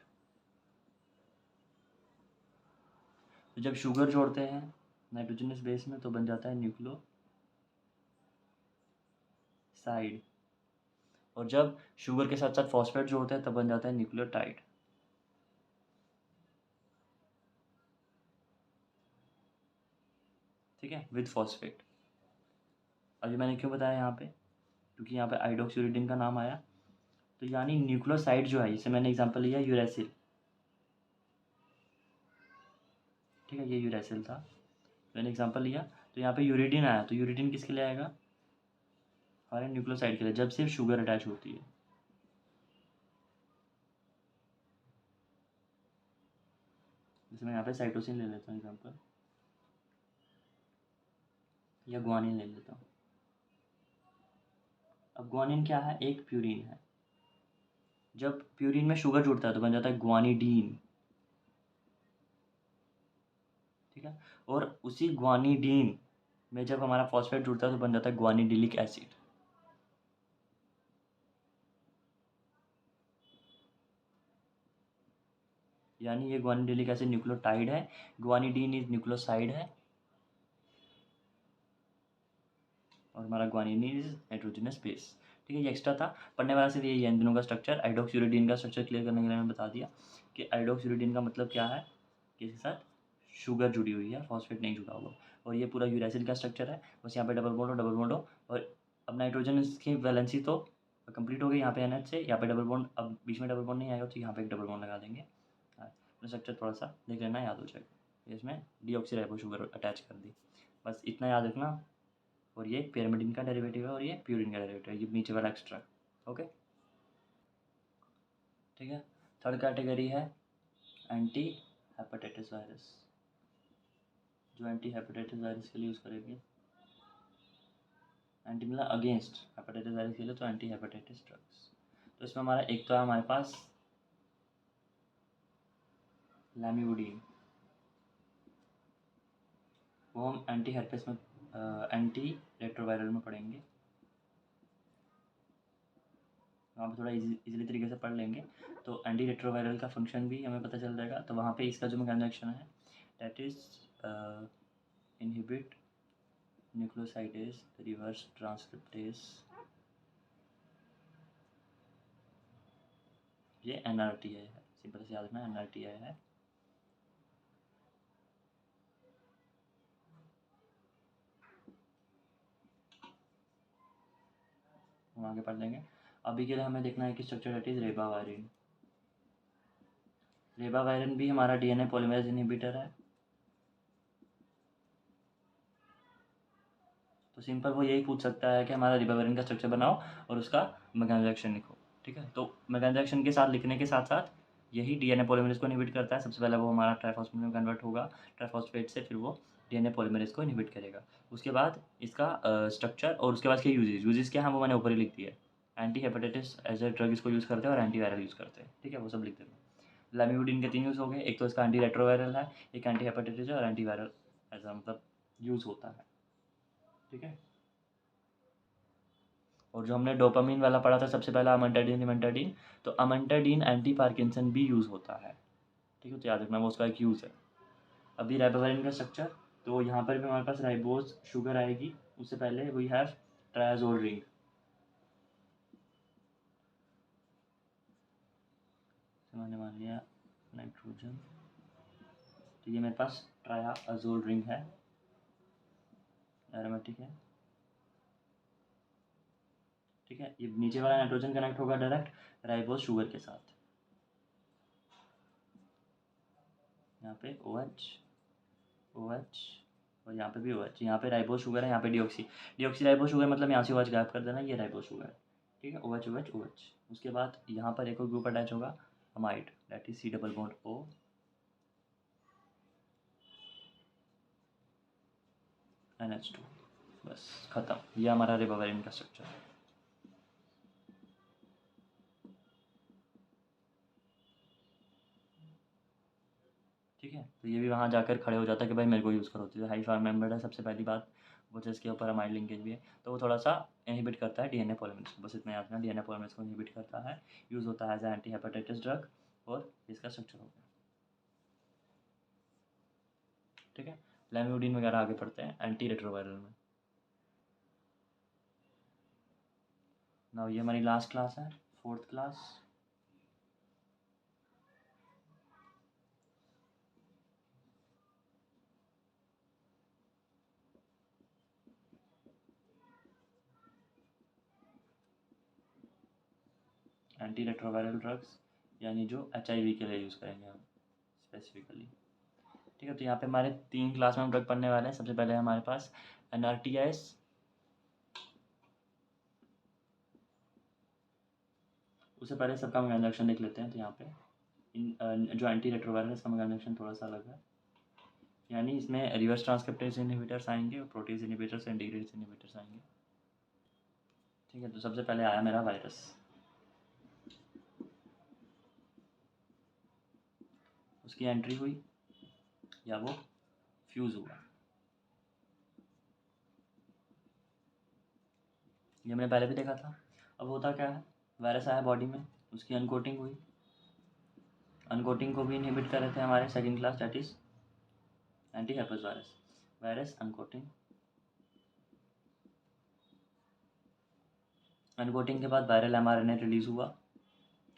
तो जब शुगर जोड़ते हैं नाइट्रोजनस बेस में तो बन जाता है न्यूक्लियोसाइड, और जब शुगर के साथ साथ फॉस्फेट जोड़ते हैं तब बन जाता है न्यूक्लियोटाइड। ठीक है, विद फॉस्फेट। अभी मैंने क्यों बताया यहाँ पे, क्योंकि यहाँ पे आइडोक्सीरिडीन का नाम आया, तो यानी न्यूक्लियोसाइड जो है, जैसे मैंने एग्जांपल लिया यूरेसिल। ठीक है, ये यूरेसिल था, मैंने एग्जांपल लिया, तो यहाँ पे यूरिडीन आया, तो यूरिडीन किसके लिए आएगा, हमारे न्यूक्लियोसाइड के लिए, जब सिर्फ शुगर अटैच होती है। जैसे मैं यहाँ पे साइटोसिन ले लेता हूँ एग्जांपल। या ग्वानिन ले लेता हूँ। अब ग्वानिन क्या है? एक प्यूरिन है। जब प्यूरिन में शुगर जुड़ता है तो बन जाता है ग्वानिडीन, ठीक है। और उसी ग्वानिडीन में जब हमारा फॉस्फेट जुड़ता है तो बन जाता है ग्वानिडिलिक एसिड। यानी ये ग्वानिडिलिक एसिड न्यूक्लियोटाइड है, ग्वानिडीन इज न्यूक्लियोसाइड है, और हमारा ग्वानिडीन इज नाइट्रोजनस बेस। ठीक है, ये एक्स्ट्रा था पढ़ने वाला, सिर्फ ये इन दोनों का स्ट्रक्चर। आइडोक्सियूरिडीन का स्ट्रक्चर क्लियर करने के लिए मैंने बता दिया कि आइडोक्सियूरिडीन का मतलब क्या है कि इसके साथ शुगर जुड़ी हुई है, फॉस्फेट नहीं जुड़ा हुआ। और ये पूरा यूरेसिल का स्ट्रक्चर है, बस यहाँ पे डबल बॉन्ड हो, डबल बॉन्ड हो। और अब नाइट्रोजन की वैलेंसी तो कंप्लीट हो गई यहाँ पे NH से, यहाँ पे डबल बॉन्ड, अब बीच में डबल बॉन्ड नहीं आएगा तो यहाँ पे एक डबल बॉन्ड लगा देंगे। स्ट्रक्चर थोड़ा सा देख लेना, याद हो जाएगा। इसमें डीऑक्सीराइबो शुगर अटैच कर दी, बस इतना याद रखना। और ये pyrimidine का डेरिवेटिव है और ये प्यूरिन का डेरिवेटिव है, ये नीचे वाला एक्स्ट्रा। ओके, ठीक है। थर्ड कैटेगरी है एंटी हेपेटाइटिस वायरस, जो एंटी हेपेटाइटिस वायरस के लिए यूज़ करेंगे। एंटी मतलब अगेंस्ट हेपेटाइटिस वायरस के लिए, तो एंटी हेपेटाइटिस ड्रग्स। तो इसमें हमारा एक तो है हमारे पास लैमिवुडीन, वो हम एंटी हेर्पेस में एंटी रेट्रोवायरल में पढ़ेंगे, वहाँ पर थोड़ा इजीली तरीके से पढ़ लेंगे तो एंटी रेट्रोवायरल का फंक्शन भी हमें पता चल जाएगा। तो वहाँ पे इसका जो मैकेनिज्म एक्शन है that is inhibit nucleosidase reverse transcriptase, ये NRTI है, सिंपल से याद रखना NRTI है। हम आगे पढ़ लेंगे। अभी के लिए हमें देखना है कि स्ट्रक्चर दैट इज रेबावायरिन। रेबावायरिन भी हमारा DNA पॉलीमरेज इनहिबिटर है। तो सिंपल वो यही पूछ सकता है कि हमारा रेबावायरिन का स्ट्रक्चर बनाओ और उसका मैकेनिज्म एक्शन लिखो, ठीक है। तो मैकेनिज्म एक्शन के साथ लिखने के साथ साथ यही DNA पॉलीमरेज को इनहिबिट करता है। सबसे पहले वो हमारा ट्राइफॉस्फेट में कन्वर्ट होगा, ट्राइफॉस्फेट से फिर वो DNA पॉलीमरेज को इनहिबिट करेगा। उसके बाद इसका स्ट्रक्चर और उसके बाद इसके यूजेस क्या है वो मैंने ऊपर ही लिख दिया है। Anti hepatitis as a drug इसको यूज़ करते हैं और एंटीवायरल यूज़ करते हैं, ठीक है, वो सब लिख देना। लैमिवुडीन के 3 यूज़ हो गए, एक तो इसका एंटी रेट्रोवायरल है, एक एंटी हेपेटाइटिस है और एंटीवायरल एज अ मतलब यूज़ होता है, ठीक है। और जो हमने डोपामिन वाला पढ़ा था सबसे पहला अमेंटाडिन इमेंटाडिन, तो अमेंटाडिन एंटी पार्किंसन भी यूज़ होता है, ठीक है, तो याद रखना वो उसका एक यूज़ है। अभी राइबोवैरिन का स्ट्रक्चर, तो यहाँ पर भी हमारे पास राइबोज शुगर आएगी, उससे पहले वी हैव ट्रायाजोल रिंग, मैंने मान लिया नाइट्रोजन, तो ये मेरे पास ट्रायाजोल रिंग है, एरोमेटिक है, ठीक है। ये नीचे वाला नाइट्रोजन कनेक्ट होगा डायरेक्ट राइबोज शुगर के साथ, यहाँ पे OH OH और यहाँ पे भी OH, यहाँ पे राइबोज शुगर है, यहाँ पे डीऑक्सी राइबोज शुगर, मतलब यहाँ से OH गायब कर देना, ये राइबोज शुगर है, ठीक है। OH OH OH, उसके बाद यहाँ पर एक और ग्रुप अटैच होगा amide, that is C double bond O, NH2, बस खत्म, ये हमारा रिबाविरिन का स्ट्रक्चर है, ठीक है। तो ये भी वहाँ जाकर खड़े हो जाता है कि भाई मेरे को यूज़ करो, तो हाई फार्म मेम्बर्ड है सबसे पहली बात, वो जिसके ऊपर अमाइड लिंकेज भी है, तो वो थोड़ा सा इनहिबिट करता है DNA पॉलीमरेज को, बस इतना याद रखना, DNA पॉलीमरेज को इनहिबिट करता है, यूज़ होता है एज एंटी हेपेटाइटिस ड्रग, और इसका स्ट्रक्चर हो गया, ठीक है। लैमिवुडीन वगैरह आगे पढ़ते हैं एंटी रेट्रोवायरल में। नाउ ये हमारी लास्ट क्लास है, 4th class. Anti retroviral drugs, यानी जो HIV के लिए यूज़ करेंगे हम स्पेसिफिकली, ठीक है। तो यहाँ पे हमारे 3 क्लास में हम ड्रग पढ़ने वाले हैं। सबसे पहले हमारे पास NRTIs, उससे पहले सबका मैकेनिज्म एक्शन देख लेते हैं। तो यहाँ पे जो एंटी रेट्रोवायरल है इसका मैकेनिज्म एक्शन थोड़ा सा अलग है। यानी इसमें रिवर्स ट्रांसक्रिप्टेज इनहिबिटर्स आएंगे और प्रोटीज इनहिबिटर्स, इंटीग्रेज इनहिबिटर्स आएंगे। ठीक है, तो सबसे पहले आया मेरा वायरस। उसकी एंट्री हुई या वो फ्यूज़ हुआ, ये मैंने पहले भी देखा था। अब होता क्या है, वायरस आया बॉडी में, उसकी अनकोटिंग हुई। अनकोटिंग को भी इनहिबिट कर रहे थे हमारे second class, that is anti herpes virus. Virus uncoating, uncoating के बाद वायरल mRNA रिलीज हुआ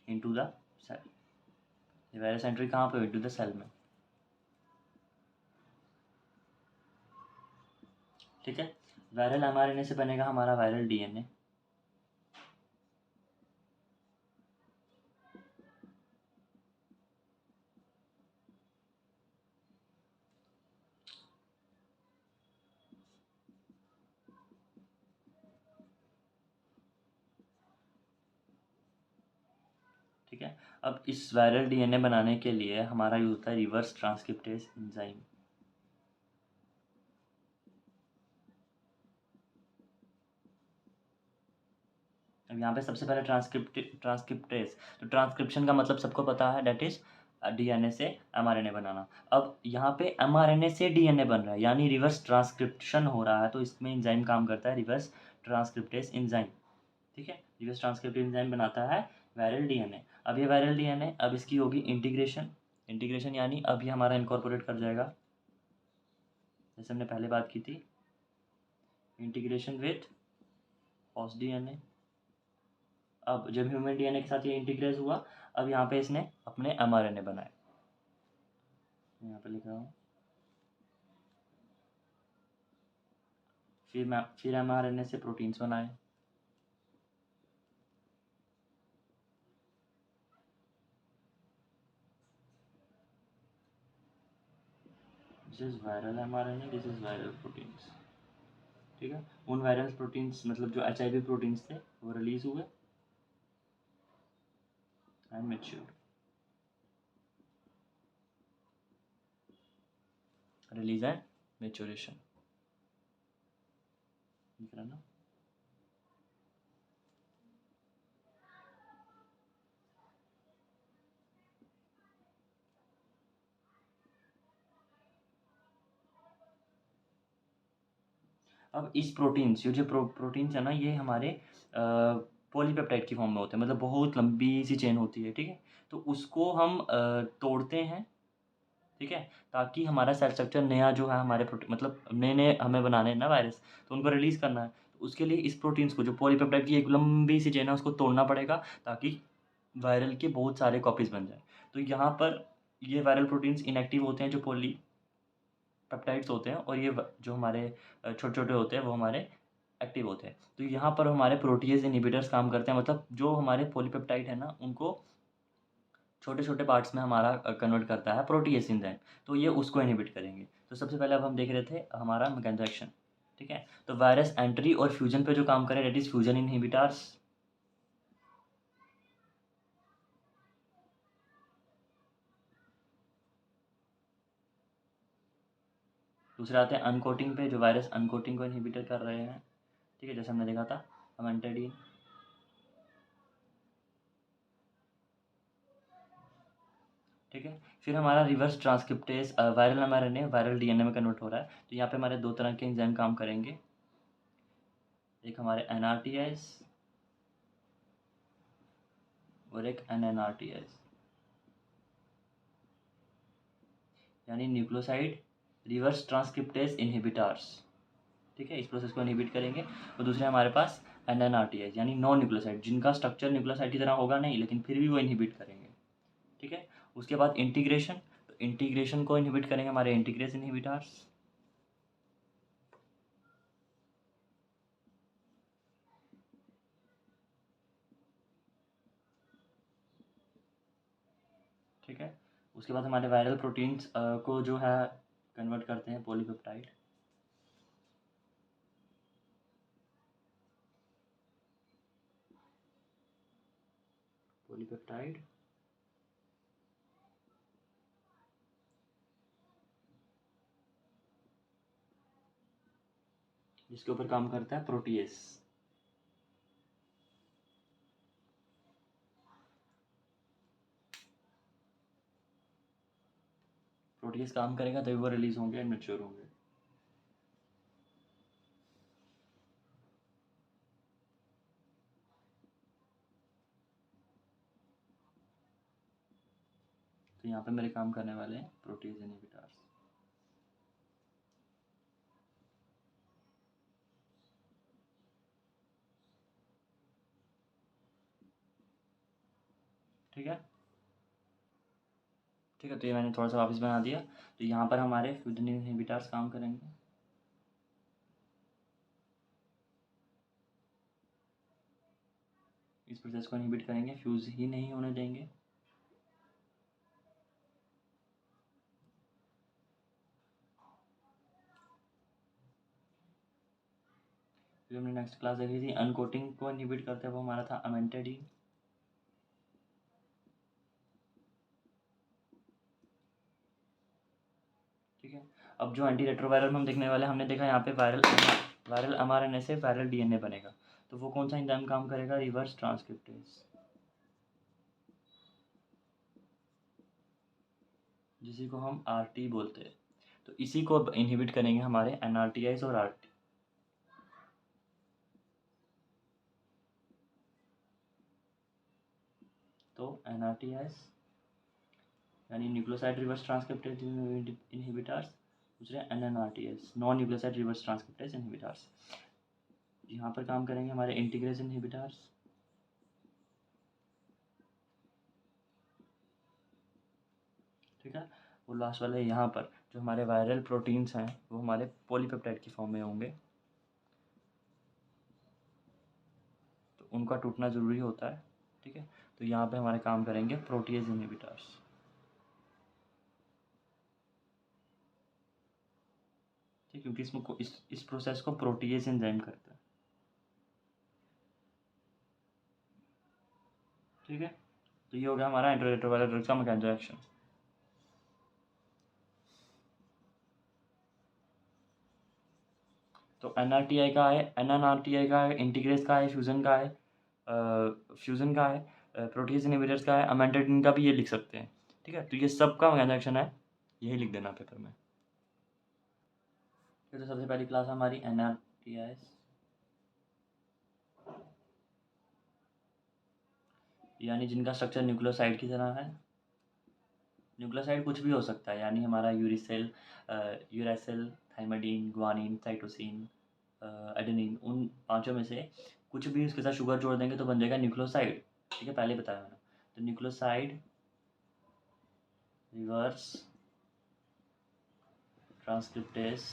इनटू द सेल। ये वायरस एंट्री कहाँ पे हुई, इनटू द सेल में। ठीक है, वायरल mRNA से बनेगा हमारा वायरल DNA। ठीक है, अब इस वायरल DNA बनाने के लिए हमारा यूज होता है रिवर्स ट्रांसक्रिप्टेज एंजाइम। अब यहाँ पे सबसे पहले ट्रांसक्रिप्टेज, तो ट्रांसक्रिप्शन का मतलब सबको पता है, डेट इज DNA से mRNA बनाना। अब यहाँ पे mRNA से DNA बन रहा है, यानी रिवर्स ट्रांसक्रिप्शन हो रहा है, तो इसमें एंजाइम काम करता है रिवर्स ट्रांसक्रिप्टेज एंजाइम। ठीक है, रिवर्स ट्रांसक्रिप्टेज एंजाइम बनाता है वायरल DNA। अब ये वायरल DNA, अब इसकी होगी इंटीग्रेशन। इंटीग्रेशन यानी अब ये हमारा इनकॉर्पोरेट कर जाएगा, जैसे हमने पहले बात की थी, इंटीग्रेशन विथ होस्ट DNA। अब जब ह्यूमन DNA के साथ ये इंटीग्रेट हुआ, अब यहाँ पे इसने अपने mRNA बनाए, यहाँ पे लिख रहा हूँ। फिर mRNA से प्रोटीन्स बनाए। This is viral mRNA, this is viral proteins. ठीक है, उन वायरल प्रोटीन्स मतलब जो HIV प्रोटीन्स थे वो रिलीज हुए and matured. Release and maturation, दिख रहा ना। अब इस प्रोटीन्स, ये जो प्रोटीन्स है ना, ये हमारे पॉलीपेप्टाइड की फॉर्म में होते हैं, मतलब बहुत लंबी सी चेन होती है। ठीक है, तो उसको हम तोड़ते हैं। ठीक है, ताकि हमारा सेल स्ट्रक्चर नया जो है हमारे प्रोटीन, मतलब नए नए हमें बनाने हैं ना वायरस, तो उनको रिलीज़ करना है। तो उसके लिए इस प्रोटीन्स को, जो पॉलीपेप्टाइड की एक लंबी सी चेन है, उसको तोड़ना पड़ेगा, ताकि वायरल के बहुत सारे कॉपीज़ बन जाए। तो यहाँ पर ये वायरल प्रोटीन्स इनएक्टिव होते हैं, जो पॉलीपेप्टाइड्स होते हैं, और ये जो हमारे छोटे छोटे होते हैं वो हमारे एक्टिव होते हैं। तो यहाँ पर हमारे प्रोटीज इनहिबिटर्स काम करते हैं, मतलब जो हमारे पॉलीपेप्टाइड है ना, उनको छोटे छोटे पार्ट्स में हमारा कन्वर्ट करता है प्रोटीएस एंजाइम, तो ये उसको इनहिबिट करेंगे। तो सबसे पहले अब हम देख रहे थे हमारा मैकेनिज्म एक्शन। ठीक है, तो वायरस एंट्री और फ्यूजन पे जो काम करे, दैट इज फ्यूजन इनहिबिटर्स। दूसरे आते हैं अनकोटिंग पे, जो वायरस अनकोटिंग को इनहिबिटर कर रहे हैं। ठीक है, जैसे हमने देखा था अमेंटाडीन। ठीक है, फिर हमारा reverse transcriptase viral mRNA viral DNA में कन्वर्ट हो रहा है। तो यहाँ पे हमारे दो तरह के एंजाइम काम करेंगे, एक हमारे NRTase और एक NNRTase, यानी न्यूक्लियोसाइड रिवर्स ट्रांसक्रिप्टेज इनहिबिटर्स। ठीक है, इस प्रोसेस को इनहिबिट करेंगे। और दूसरे हमारे पास NNRTase, यानी नॉन न्यूक्लियोसाइड, जिनका स्ट्रक्चर न्यूक्लियोसाइड की तरह होगा नहीं, लेकिन फिर भी वो इनहिबिट करेंगे। ठीक है, उसके बाद इंटीग्रेशन, तो इंटीग्रेशन को इनहिबिट करेंगे हमारे इंटीग्रेस इनहिबिटर्स। ठीक है, उसके बाद हमारे वायरल प्रोटीन्स को जो है कन्वर्ट करते हैं पॉलीपेप्टाइड। पॉलीपेप्टाइड जिसके ऊपर काम करता है प्रोटीएस। प्रोटीएस काम करेगा तभी वो रिलीज होंगे एंड मैच्योर होंगे। तो यहाँ पे मेरे काम करने वाले हैं प्रोटीएस इनहिबिटर्स। ठीक है, ठीक है। तो ये मैंने थोड़ा सा वापस बना दिया। तो यहाँ पर हमारे फ्यूजन इनहिबिटर्स काम करेंगे। इस प्रोसेस को इनहिबिट करेंगे, फ्यूज ही नहीं होने देंगे। फिर हमने नेक्स्ट क्लास देखी थी अनकोटिंग को इनहिबिट करते हैं, वो हमारा था अमेंटेडिन। ठीक है, अब जो एंटी रेट्रोवायरल में हम देखने वाले हैं, हमने देखा यहाँ पे वायरल mRNA से वायरल डीएनए बनेगा। तो वो कौन सा एंजाइम काम करेगा? रिवर्स ट्रांसक्रिप्टेज, जिसी को हम आरटी बोलते हैं। तो इसी को अब इनहिबिट करेंगे हमारे एनआरटीआईज और आरटी। तो एनआरटीआईज यानी न्यूक्लियोसाइड रिवर्स ट्रांसक्रिप्टेज इनहिबिटर्स, दूसरे NNRTs non nucleoside reverse transcriptase inhibitors. यहाँ पर काम करेंगे हमारे इंटीग्रेस इनहिबिटर्स। ठीक है, और लास्ट वाले यहाँ पर जो हमारे वायरल प्रोटीन्स हैं वो हमारे पॉलीपेप्टाइड की फॉर्म में होंगे, तो उनका टूटना ज़रूरी होता है। ठीक है, तो यहाँ पे हमारे काम करेंगे प्रोटीएज इनहिबिटर्स। ठीक, क्योंकि इसमें इस प्रोसेस को प्रोटीएज एंजाइम करता है। ठीक है, तो ये हो गया हमारा एंटीरेट्रोवायरल ड्रग्स का मैकेनिज्म ऑफ एक्शन। तो एनआरटीआई का है, एनएनआरटीआई का है, इंटीग्रेस का है, फ्यूजन का है, प्रोटीज इनहिबिटर्स का है, अमेंटेडिन का भी ये लिख सकते हैं। ठीक है, तो ये सब का मैकेनिज्म ऑफ एक्शन है, यही लिख देना पेपर में। फिर तो सबसे पहली क्लास हमारी एनआरटीआई, यानी जिनका स्ट्रक्चर न्यूक्लियोसाइड की तरह है। न्यूक्लियोसाइड कुछ भी हो सकता है, यानी हमारा यूरिसेल, यूरेसिल, थाइमाडीन, ग्वानिन, साइटोसिन, एडेनिन, उन पांचों में से कुछ भी उसके साथ शुगर जोड़ देंगे तो बन जाएगा न्यूक्लियोसाइड। ठीक है, पहले बताया मैंने। तो न्यूक्लियोसाइड रिवर्स ट्रांसक्रिप्टेज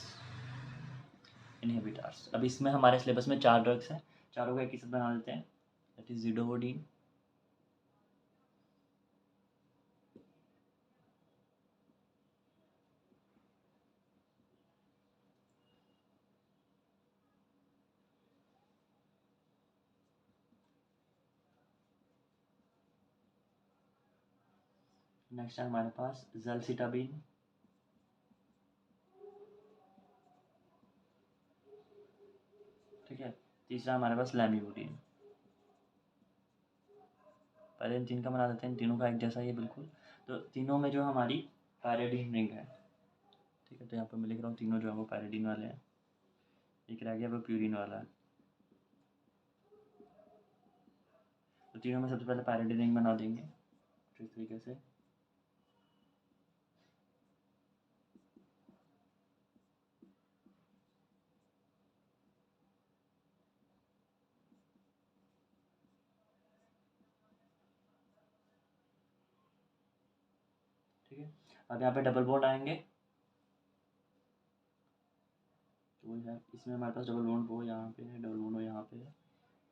इनहिबिटर्स। अब इसमें हमारे सिलेबस में 4 ड्रग्स हैं, चारों को एक ही साथ बना देते हैं। दैट इज जिडोवोडिन, नेक्स्ट है हमारे पास ज़ैलसिटाबिन, ठीक है। तीसरा हमारे पास लैमिवोडिन। पहले इन तीन का बना देते हैं, तीनों का एक जैसा ही है बिल्कुल। तो तीनों में जो हमारी पैराडीन रिंग है। ठीक है, तो यहाँ पर मैं लिख रहा हूँ तीनों जो है वो पैराडीन वाले हैं। एक रह गया वो प्यूरिन वाला है। तो तीनों में सबसे पहले पैराडीन रिंग बना देंगे इस तरीके से। ठीक है, अब यहाँ पे डबल बॉन्ड आएंगे। तो है इसमें हमारे पास डबल बॉन्ड वो यहाँ पे है, डबल बॉन्ड वो यहाँ पे है,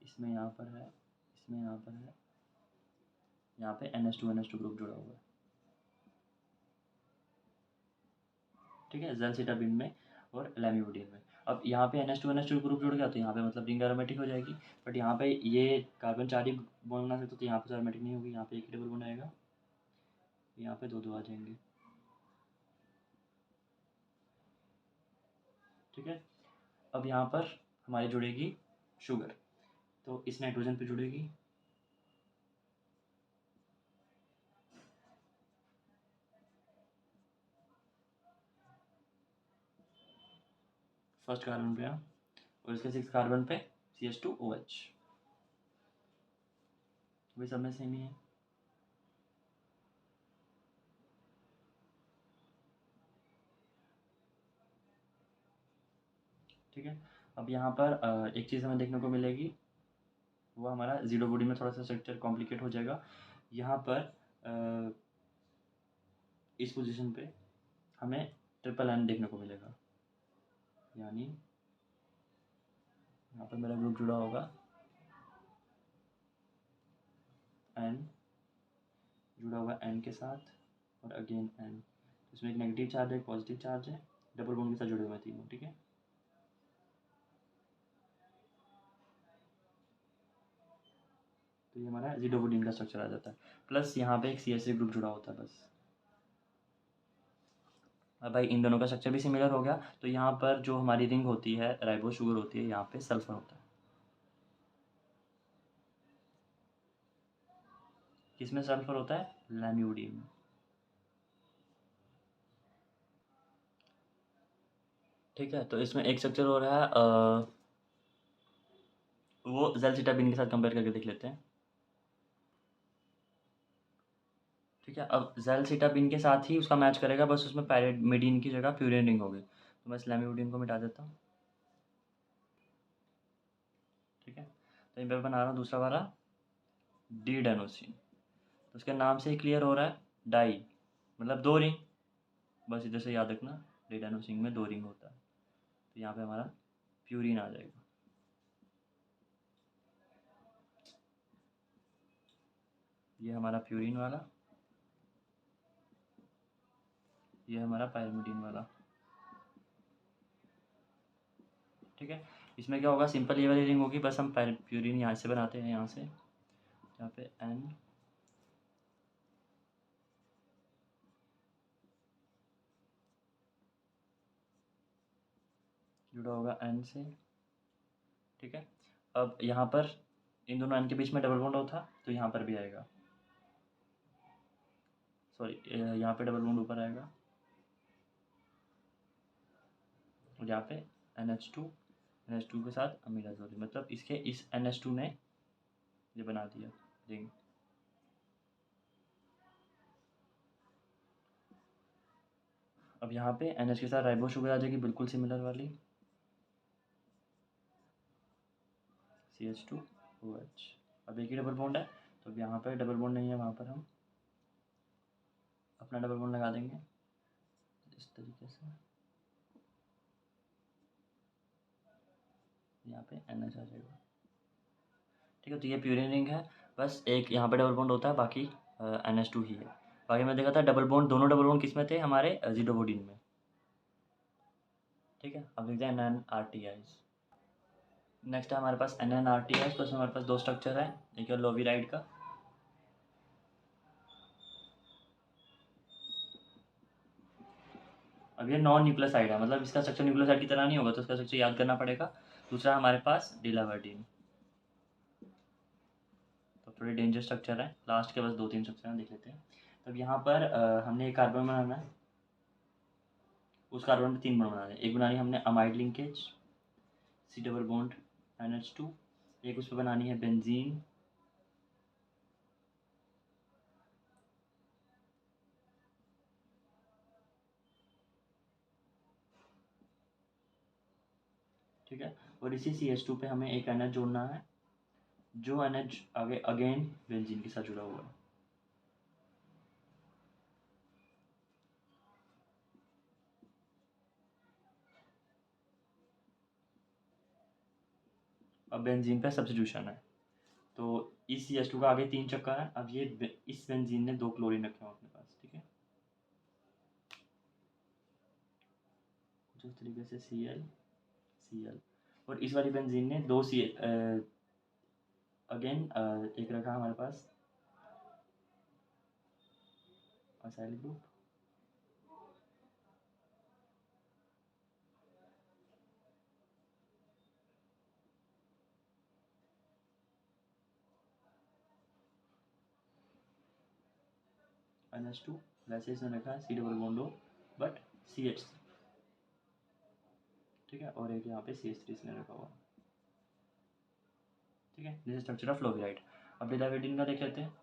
इसमें यहाँ पर है, इसमें यहाँ पर है, यहाँ पे NH2 ग्रुप जुड़ा हुआ है। ठीक है, ज़ैलसिटाबिन में और लैमिवोडिन में। अब यहाँ पे NH2 ग्रुप जुड़ गया तो यहाँ पे मतलब रिंग एरोमेटिक हो जाएगी। बट यहाँ पे ये कार्बन 4 ही बॉन्ड बना सकते, तो यहाँ पे एरोमेटिक नहीं होगी, यहाँ पे एक ही डबल बॉन्ड आएगा, यहाँ पे दो आ जाएंगे। ठीक है, अब यहाँ पर हमारी जुड़ेगी शुगर, तो इस नाइट्रोजन पे जुड़ेगी, फर्स्ट कार्बन पे यहाँ, और इसके 6 कार्बन पे CH2OH, वही सब में सेम ही है। ठीक है, अब यहाँ पर एक चीज़ हमें देखने को मिलेगी, वो हमारा जीरो बॉडी में थोड़ा सा स्ट्रक्चर कॉम्प्लिकेट हो जाएगा। यहाँ पर इस पोजीशन पे हमें ट्रिपल N देखने को मिलेगा, यानी यहाँ पर मेरा ग्रुप जुड़ा होगा, N जुड़ा हुआ N के साथ और अगेन N, इसमें एक नेगेटिव चार्ज है, एक पॉजिटिव चार्ज है, डबल बॉन्ड के साथ जुड़े हुए हैं तीनों। ठीक है, तो ये हमारा जीडोबोडीन का स्ट्रक्चर आ जाता है, प्लस यहाँ पे एक CH3 ग्रुप जुड़ा होता है बस। अब भाई इन दोनों का स्ट्रक्चर भी सिमिलर हो गया, तो यहाँ पर जो हमारी रिंग होती है, राइबो शुगर होती है, यहाँ पे सल्फर होता है। किसमें सल्फर होता है? लैम्यूडिन में। ठीक है, तो इसमें एक स्ट्रक्चर हो रहा है, वो ज़ैलसिटाबिन के साथ कंपेयर करके देख लेते हैं। ठीक है, अब ज़ैलसिटाबिन के साथ ही उसका मैच करेगा, बस उसमें पैरिमिडीन की जगह प्यूरिन रिंग होगी, तो मैं इस लैम्यूडिन को मिटा देता हूँ। ठीक है, तो मैं बना रहा हूँ दूसरा वाला D-एडेनोसिन, तो उसके नाम से ही क्लियर हो रहा है, डाई मतलब दो रिंग, बस इधर से याद रखना, D-एडेनोसिन में दो रिंग होता है, तो यहाँ पे हमारा प्यूरिन आ जाएगा। ये हमारा प्यूरिन वाला, ये हमारा पैरिमिडीन वाला। ठीक है, इसमें क्या होगा, सिंपल ये वाली रिंग होगी, बस हम प्यूरिन यहाँ से बनाते हैं, यहाँ से, यहाँ पे N जुड़ा होगा N से। ठीक है, अब यहाँ पर इन दोनों N के बीच में डबल बॉन्ड होता, तो यहाँ पर भी आएगा, सॉरी यहाँ पे डबल बॉन्ड ऊपर आएगा, और यहाँ पे NH2 के साथ अमीडाजोलिन, मतलब इसके इस NH2 ने ये बना दिया रिंग। अब यहाँ पे NH के साथ राइबो शुगर आ जाएगी, बिल्कुल सिमिलर वाली, CH2OH। अब एक ही डबल बॉन्ड है, तो अब यहाँ पर डबल बॉन्ड नहीं है, वहाँ पर हम अपना डबल बॉन्ड लगा देंगे इस तरीके से, यहाँ पे NH आ जाएगा। ठीक है, तो ये प्यूरिन रिंग है, बस एक यहाँ पे डबल बॉन्ड होता है, बाकी NH2 ही है। बाकी मैं देखा था डबल बॉन्ड, दोनों डबल बॉन्ड किस में थे, हमारे जीडोबोडीन में। ठीक है, अब देखते हैं NNRTIs। नेक्स्ट है हमारे पास NNRTIs, तो इसमें हमारे पास दो स्ट्रक्चर है, एक है लोविराइड का, अब ये नॉन न्यूक्लियोसाइड है, मतलब इसका स्ट्रक्चर न्यूक्लियोसाइड की तरह नहीं होगा, तो इसका स्ट्रक्चर याद करना पड़ेगा। दूसरा हमारे पास डिलावर्डिन, तो थोड़े डेंजर स्ट्रक्चर है, लास्ट के बस 2-3 स्ट्रक्चर हैं, देख लेते हैं। तब यहाँ पर हमने एक कार्बन बनाना है, उस कार्बन में 3 बॉन्ड बनाने हैं, एक बनानी है हमने amide linkage, C double bond NH2, एक उस पर बनानी है बेंजीन, ठीक है, और इसी CH2 पे हमें एक NH जोड़ना है, जो NH आगे अगेन बेंजीन के साथ जुड़ा हुआ है। अब बेंजीन पे सब्स्टिट्यूशन है, तो इस CH2 का आगे 3 चक्कर है, अब ये इस बेंजीन ने 2 क्लोरीन रखे हैं अपने पास। ठीक है, कुछ इस तरीके से Cl, और इस वाली बेंजीन ने 2 अगेन एक रखा हमारे पास असाइल ग्रुप, NH2, वैसे इसने रखा है C double bond O but CH, ठीक है, और एक यहाँ पे CH3 इसने रखा हुआ, ठीक है। This structure of fluoride. अब डेलावेटिन का देख लेते हैं।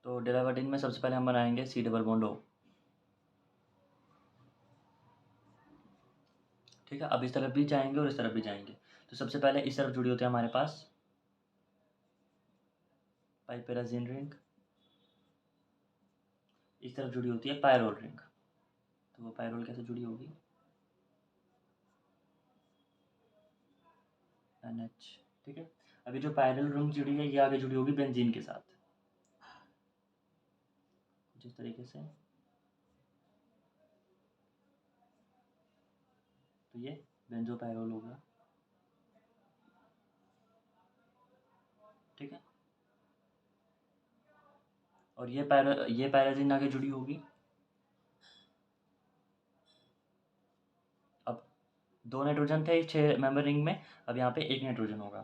तो डेलावेटिन में सबसे पहले हम बनाएंगे C डबल बॉन्ड O, ठीक है। अब इस तरफ भी जाएंगे और इस तरफ भी जाएंगे। तो सबसे पहले इस तरफ जुड़ी होती है हमारे पास पाइपेराजीन रिंग, इस तरफ जुड़ी होती है पायरोल रिंग। तो वो पायरोल कैसे जुड़ी होगी, NH, ठीक है। अभी जो पायरोल रिंग जुड़ी है ये आगे जुड़ी होगी बेंजीन के साथ, कुछ इस तरीके से। तो ये बेंजो पायरोल हो गया, ठीक है। और ये पायराजीन आगे जुड़ी होगी। अब 2 नाइट्रोजन थे 6 मेंबर रिंग में, अब यहाँ पे 1 नाइट्रोजन होगा,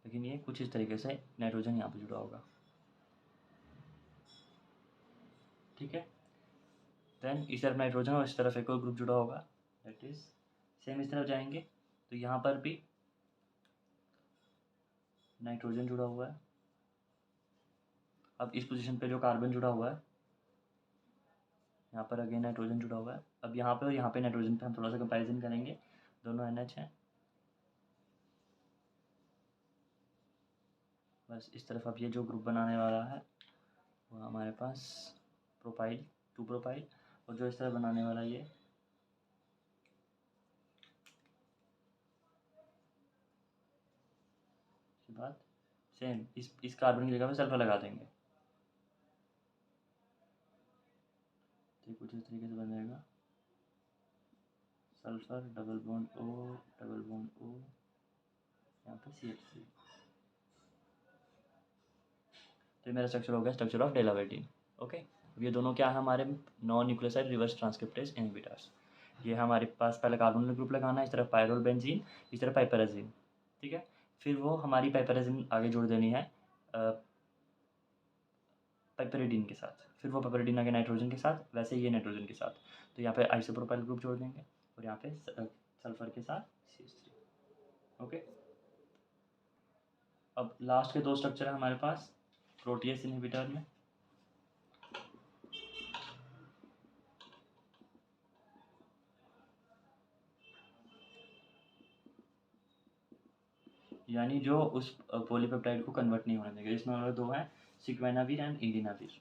लेकिन ये कुछ इस तरीके से नाइट्रोजन यहाँ पे जुड़ा होगा, ठीक है। देन इस तरफ नाइट्रोजन और इस तरफ एक और ग्रुप जुड़ा होगा, दैट इज सेम। इस तरफ जाएंगे तो यहाँ पर भी नाइट्रोजन जुड़ा हुआ है। अब इस पोजीशन पे जो कार्बन जुड़ा हुआ है, यहाँ पर अगेन नाइट्रोजन जुड़ा हुआ है। अब यहाँ पे और यहाँ पे नाइट्रोजन पे हम थोड़ा सा कंपैरिजन करेंगे, दोनों NH हैं। बस इस तरफ अब ये जो ग्रुप बनाने वाला है वो हमारे पास प्रोपाइल 2 प्रोपाइल, और जो इस तरह बनाने वाला ये के बाद सेम इस कार्बन की जगह पे सल्फर लगा देंगे, तो कुछ इस तरीके से बन जाएगा सल्फर डबल बॉन्ड O, यहाँ पे CH3। तो ये मेरा स्ट्रक्चर हो गया, स्ट्रक्चर ऑफ डेलावेटिन, ओके। अब ये दोनों क्या है हमारे non nucleoside reverse transcriptase inhibitors. ये हमारे पास पहले कार्बोनिल ग्रुप लगाना है, इस तरफ पायरोल बेंजीन, इस तरफ पाइपेराजीन, ठीक है। फिर वो हमारी पाइपेराजीन आगे जोड़ देनी है पाइपेरिडीन के साथ, फिर वो पाइपेरिडीन आगे नाइट्रोजन के साथ, वैसे ये नाइट्रोजन के साथ। तो यहाँ पे आइसोप्रोपाइल ग्रुप जोड़ देंगे और यहाँ पे सल्फर के साथ CH3, ओके। अब लास्ट के 2 स्ट्रक्चर है हमारे पास प्रोटीएस इनहिबिटर में। यानी जो उस पॉलीपेप्टाइड को कन्वर्ट नहीं होने देंगे। इसमें और 2 हैं, सिक्वेनावीर एंड इंडिनावीर।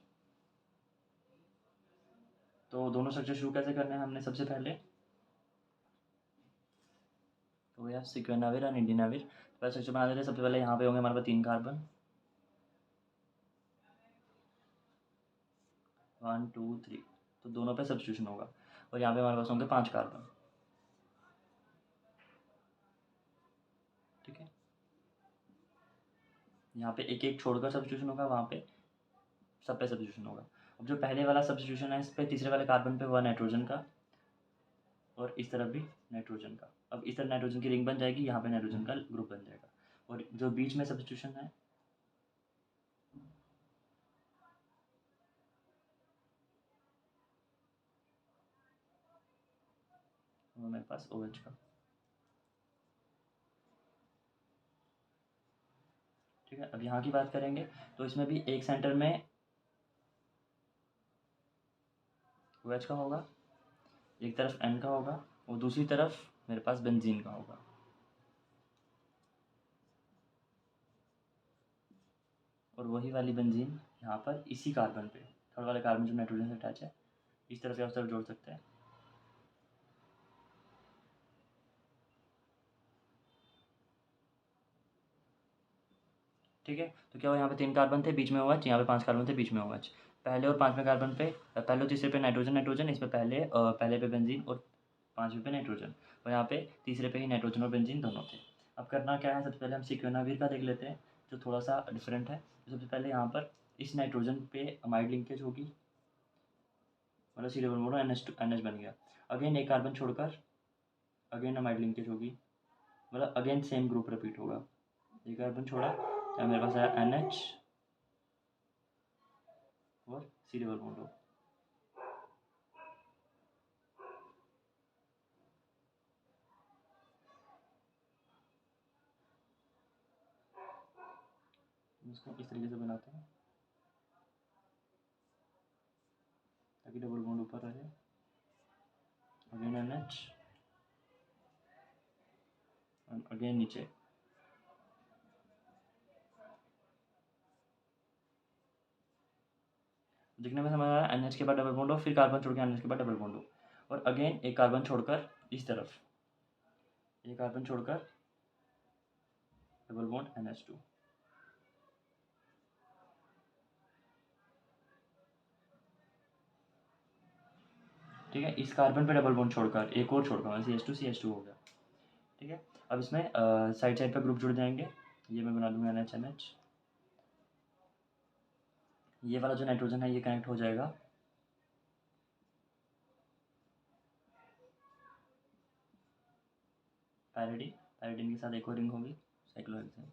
तो दोनों स्ट्रक्चर शुरू कैसे करने हैं हमने, सबसे पहले तो यार सिक्वेनावीर एंड इंडिनावीर पहले स्ट्रक्चर बना देते हैं। सबसे पहले यहाँ पे होंगे हमारे पास 3 कार्बन, 1 2 3, तो दोनों पे सब्स्टिट्यूशन होगा। और यहाँ पे हमारे पास होंगे 5 कार्बन, ठीक है। यहाँ पे एक एक छोड़कर सब्स्टिट्यूशन होगा, वहाँ पे सब पे सब्स्टिट्यूशन होगा। अब जो पहले वाला सब्स्टिट्यूशन है इस पे तीसरे वाले कार्बन पे हुआ नाइट्रोजन का, और इस तरफ भी नाइट्रोजन का। अब इस तरफ नाइट्रोजन की रिंग बन जाएगी, यहाँ पे नाइट्रोजन का ग्रुप बन जाएगा। और जो बीच में सब्स्टिट्यूशन है वो मेरे पास OH का, ठीक है। अब यहाँ की बात करेंगे तो इसमें भी एक सेंटर में OH का होगा, एक तरफ N का होगा और दूसरी तरफ मेरे पास बेंजीन का होगा। और वही वाली बेंजीन यहाँ पर इसी कार्बन पे, थर्ड वाले कार्बन जो नाइट्रोजन से अटैच है, इस तरफ या उस तरफ जोड़ सकते हैं, ठीक है। तो क्या हुआ, यहाँ पे 3 कार्बन थे, बीच में OH, यहाँ पे 5 कार्बन थे, बीच में OH। पहले और 5वें कार्बन पे, पहले और तीसरे पे नाइट्रोजन, इसमें पहले पे बेंजीन और 5वें पे नाइट्रोजन, और यहाँ पे तीसरे पे ही नाइट्रोजन और बेंजीन दोनों थे। अब करना क्या है, सबसे पहले हम सिक्वेनावीर का देख लेते हैं जो थोड़ा सा डिफरेंट है। तो सबसे पहले यहाँ पर इस नाइट्रोजन पे अमाइड लिंकेज होगी, मतलब C double bond NH2 NH बन गया। अगेन एक कार्बन छोड़कर अगेन अमाइड लिंकेज होगी, मतलब अगेन सेम ग्रुप रिपीट होगा। एक कार्बन छोड़ा, या मेरे पास आया NH, और सी डबल बॉन्ड O। इसको इस तरीके से बनाते हैं ताकि डबल बॉन्ड ऊपर रहे। अगेन NH एंड अगेन नीचे। दिखने में समझ आ रहा है, NH के बाद डबल बॉन्ड हो, फिर कार्बन छोड़ के NH के बाद डबल बॉन्ड हो, और अगेन एक कार्बन छोड़कर इस तरफ, एक कार्बन छोड़कर डबल बॉन्ड NH2। ठीक है, इस कार्बन पे डबल बॉन्ड छोड़कर एक और छोड़कर CH2 हो गया। ठीक है, अब इसमें साइड साइड पे ग्रुप जुड़ जाएंगे। ये मैं बना दूंगा NH NH। ये वाला जो नाइट्रोजन है ये कनेक्ट हो जाएगा पैरिडीन। पैरिडीन के साथ एक और रिंग होगी साइक्लोहेक्सेन।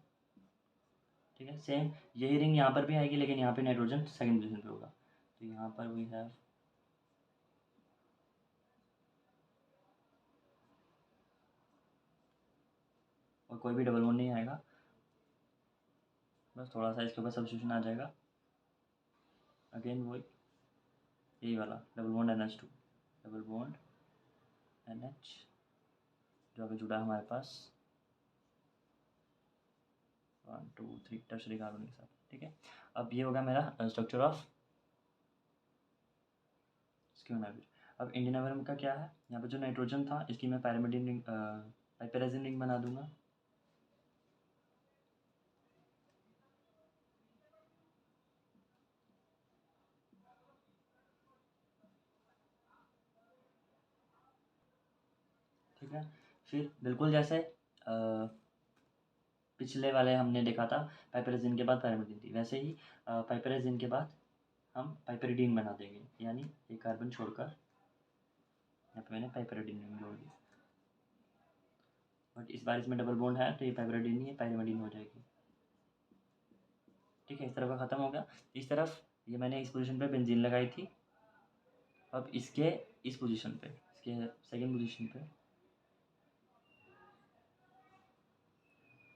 ठीक है, सेम यही रिंग यहाँ पर भी आएगी, लेकिन यहाँ पे नाइट्रोजन सेकंड पोजीशन पे होगा। तो यहाँ पर वी हैव और कोई भी डबल बॉन्ड नहीं आएगा, बस थोड़ा सा इसके ऊपर सब्स्टिट्यूशन आ जाएगा। अगेन वही यही वाला double bond NH2, double bond NH जो अभी जुड़ा है हमारे पास 1 2 3 टर्शरी कार्बन के साथ। ठीक है, अब ये होगा मेरा स्ट्रक्चर ऑफ स्क्यूनाविर। अब इंडिनाविर का क्या है, यहाँ पे जो नाइट्रोजन था इसकी मैं पैरामिडिन रिंग पाइपेराजिन रिंग बना दूंगा। ठीक है, फिर बिल्कुल जैसे पिछले वाले हमने देखा था पाइपेराजिन के बाद पैरामिडिन थी, वैसे ही पाइपेराजिन के बाद हम पाइपेरिडीन बना देंगे, यानी एक कार्बन छोड़कर यहाँ पे मैंने पाइपेरिडीन रिंग जोड़ दी। बट इस बार इसमें डबल बॉन्ड है तो ये पाइपेरिडीन नहीं है, पाइरिमिडीन हो जाएगी। ठीक है, इस तरफ का ख़त्म हो गया। इस तरफ ये मैंने इस पोजीशन पे बेंजीन लगाई थी, अब इसके इस पोजीशन पे, इसके सेकंड पोजीशन पे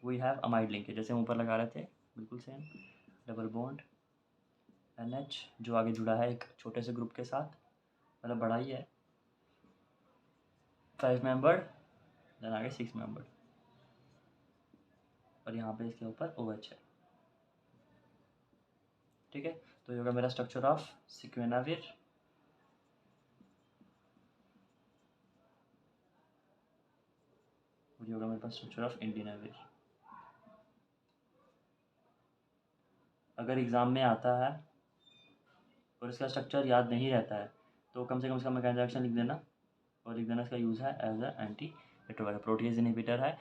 वी हैव अमाइड लिंकेज, जैसे हम ऊपर लगा रहे थे बिल्कुल सेम। डबल बॉन्ड NH जो आगे जुड़ा है एक छोटे से ग्रुप के साथ, मतलब बड़ा ही है, 5 मेंबर्ड, देन आगे 6 मेंबर्ड, और यहाँ पे इसके ऊपर OH है। ठीक है, तो ये होगा मेरा स्ट्रक्चर ऑफ सिक्वेनाविर। और ये होगा मेरे पास स्ट्रक्चर ऑफ इंडिनाविर। अगर एग्ज़ाम में आता है और इसका स्ट्रक्चर याद नहीं रहता है तो कम से कम इसका मैकेनिकल रिएक्शन लिख देना, और लिख देना इसका यूज़ है as a anti retroviral protease inhibitor है।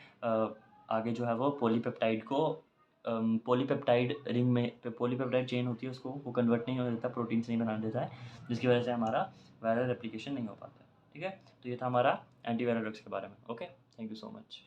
आगे जो है वो पॉलीपेप्टाइड को पॉलीपेप्टाइड रिंग में पॉलीपेप्टाइड चेन होती है उसको वो कन्वर्ट नहीं हो देता, प्रोटीन्स नहीं बना देता है, जिसकी वजह से हमारा वायरल रेप्लिकेशन नहीं हो पाता। ठीक है, तो ये था हमारा एंटी वायरल ड्रग्स के बारे में। Okay, thank you so much.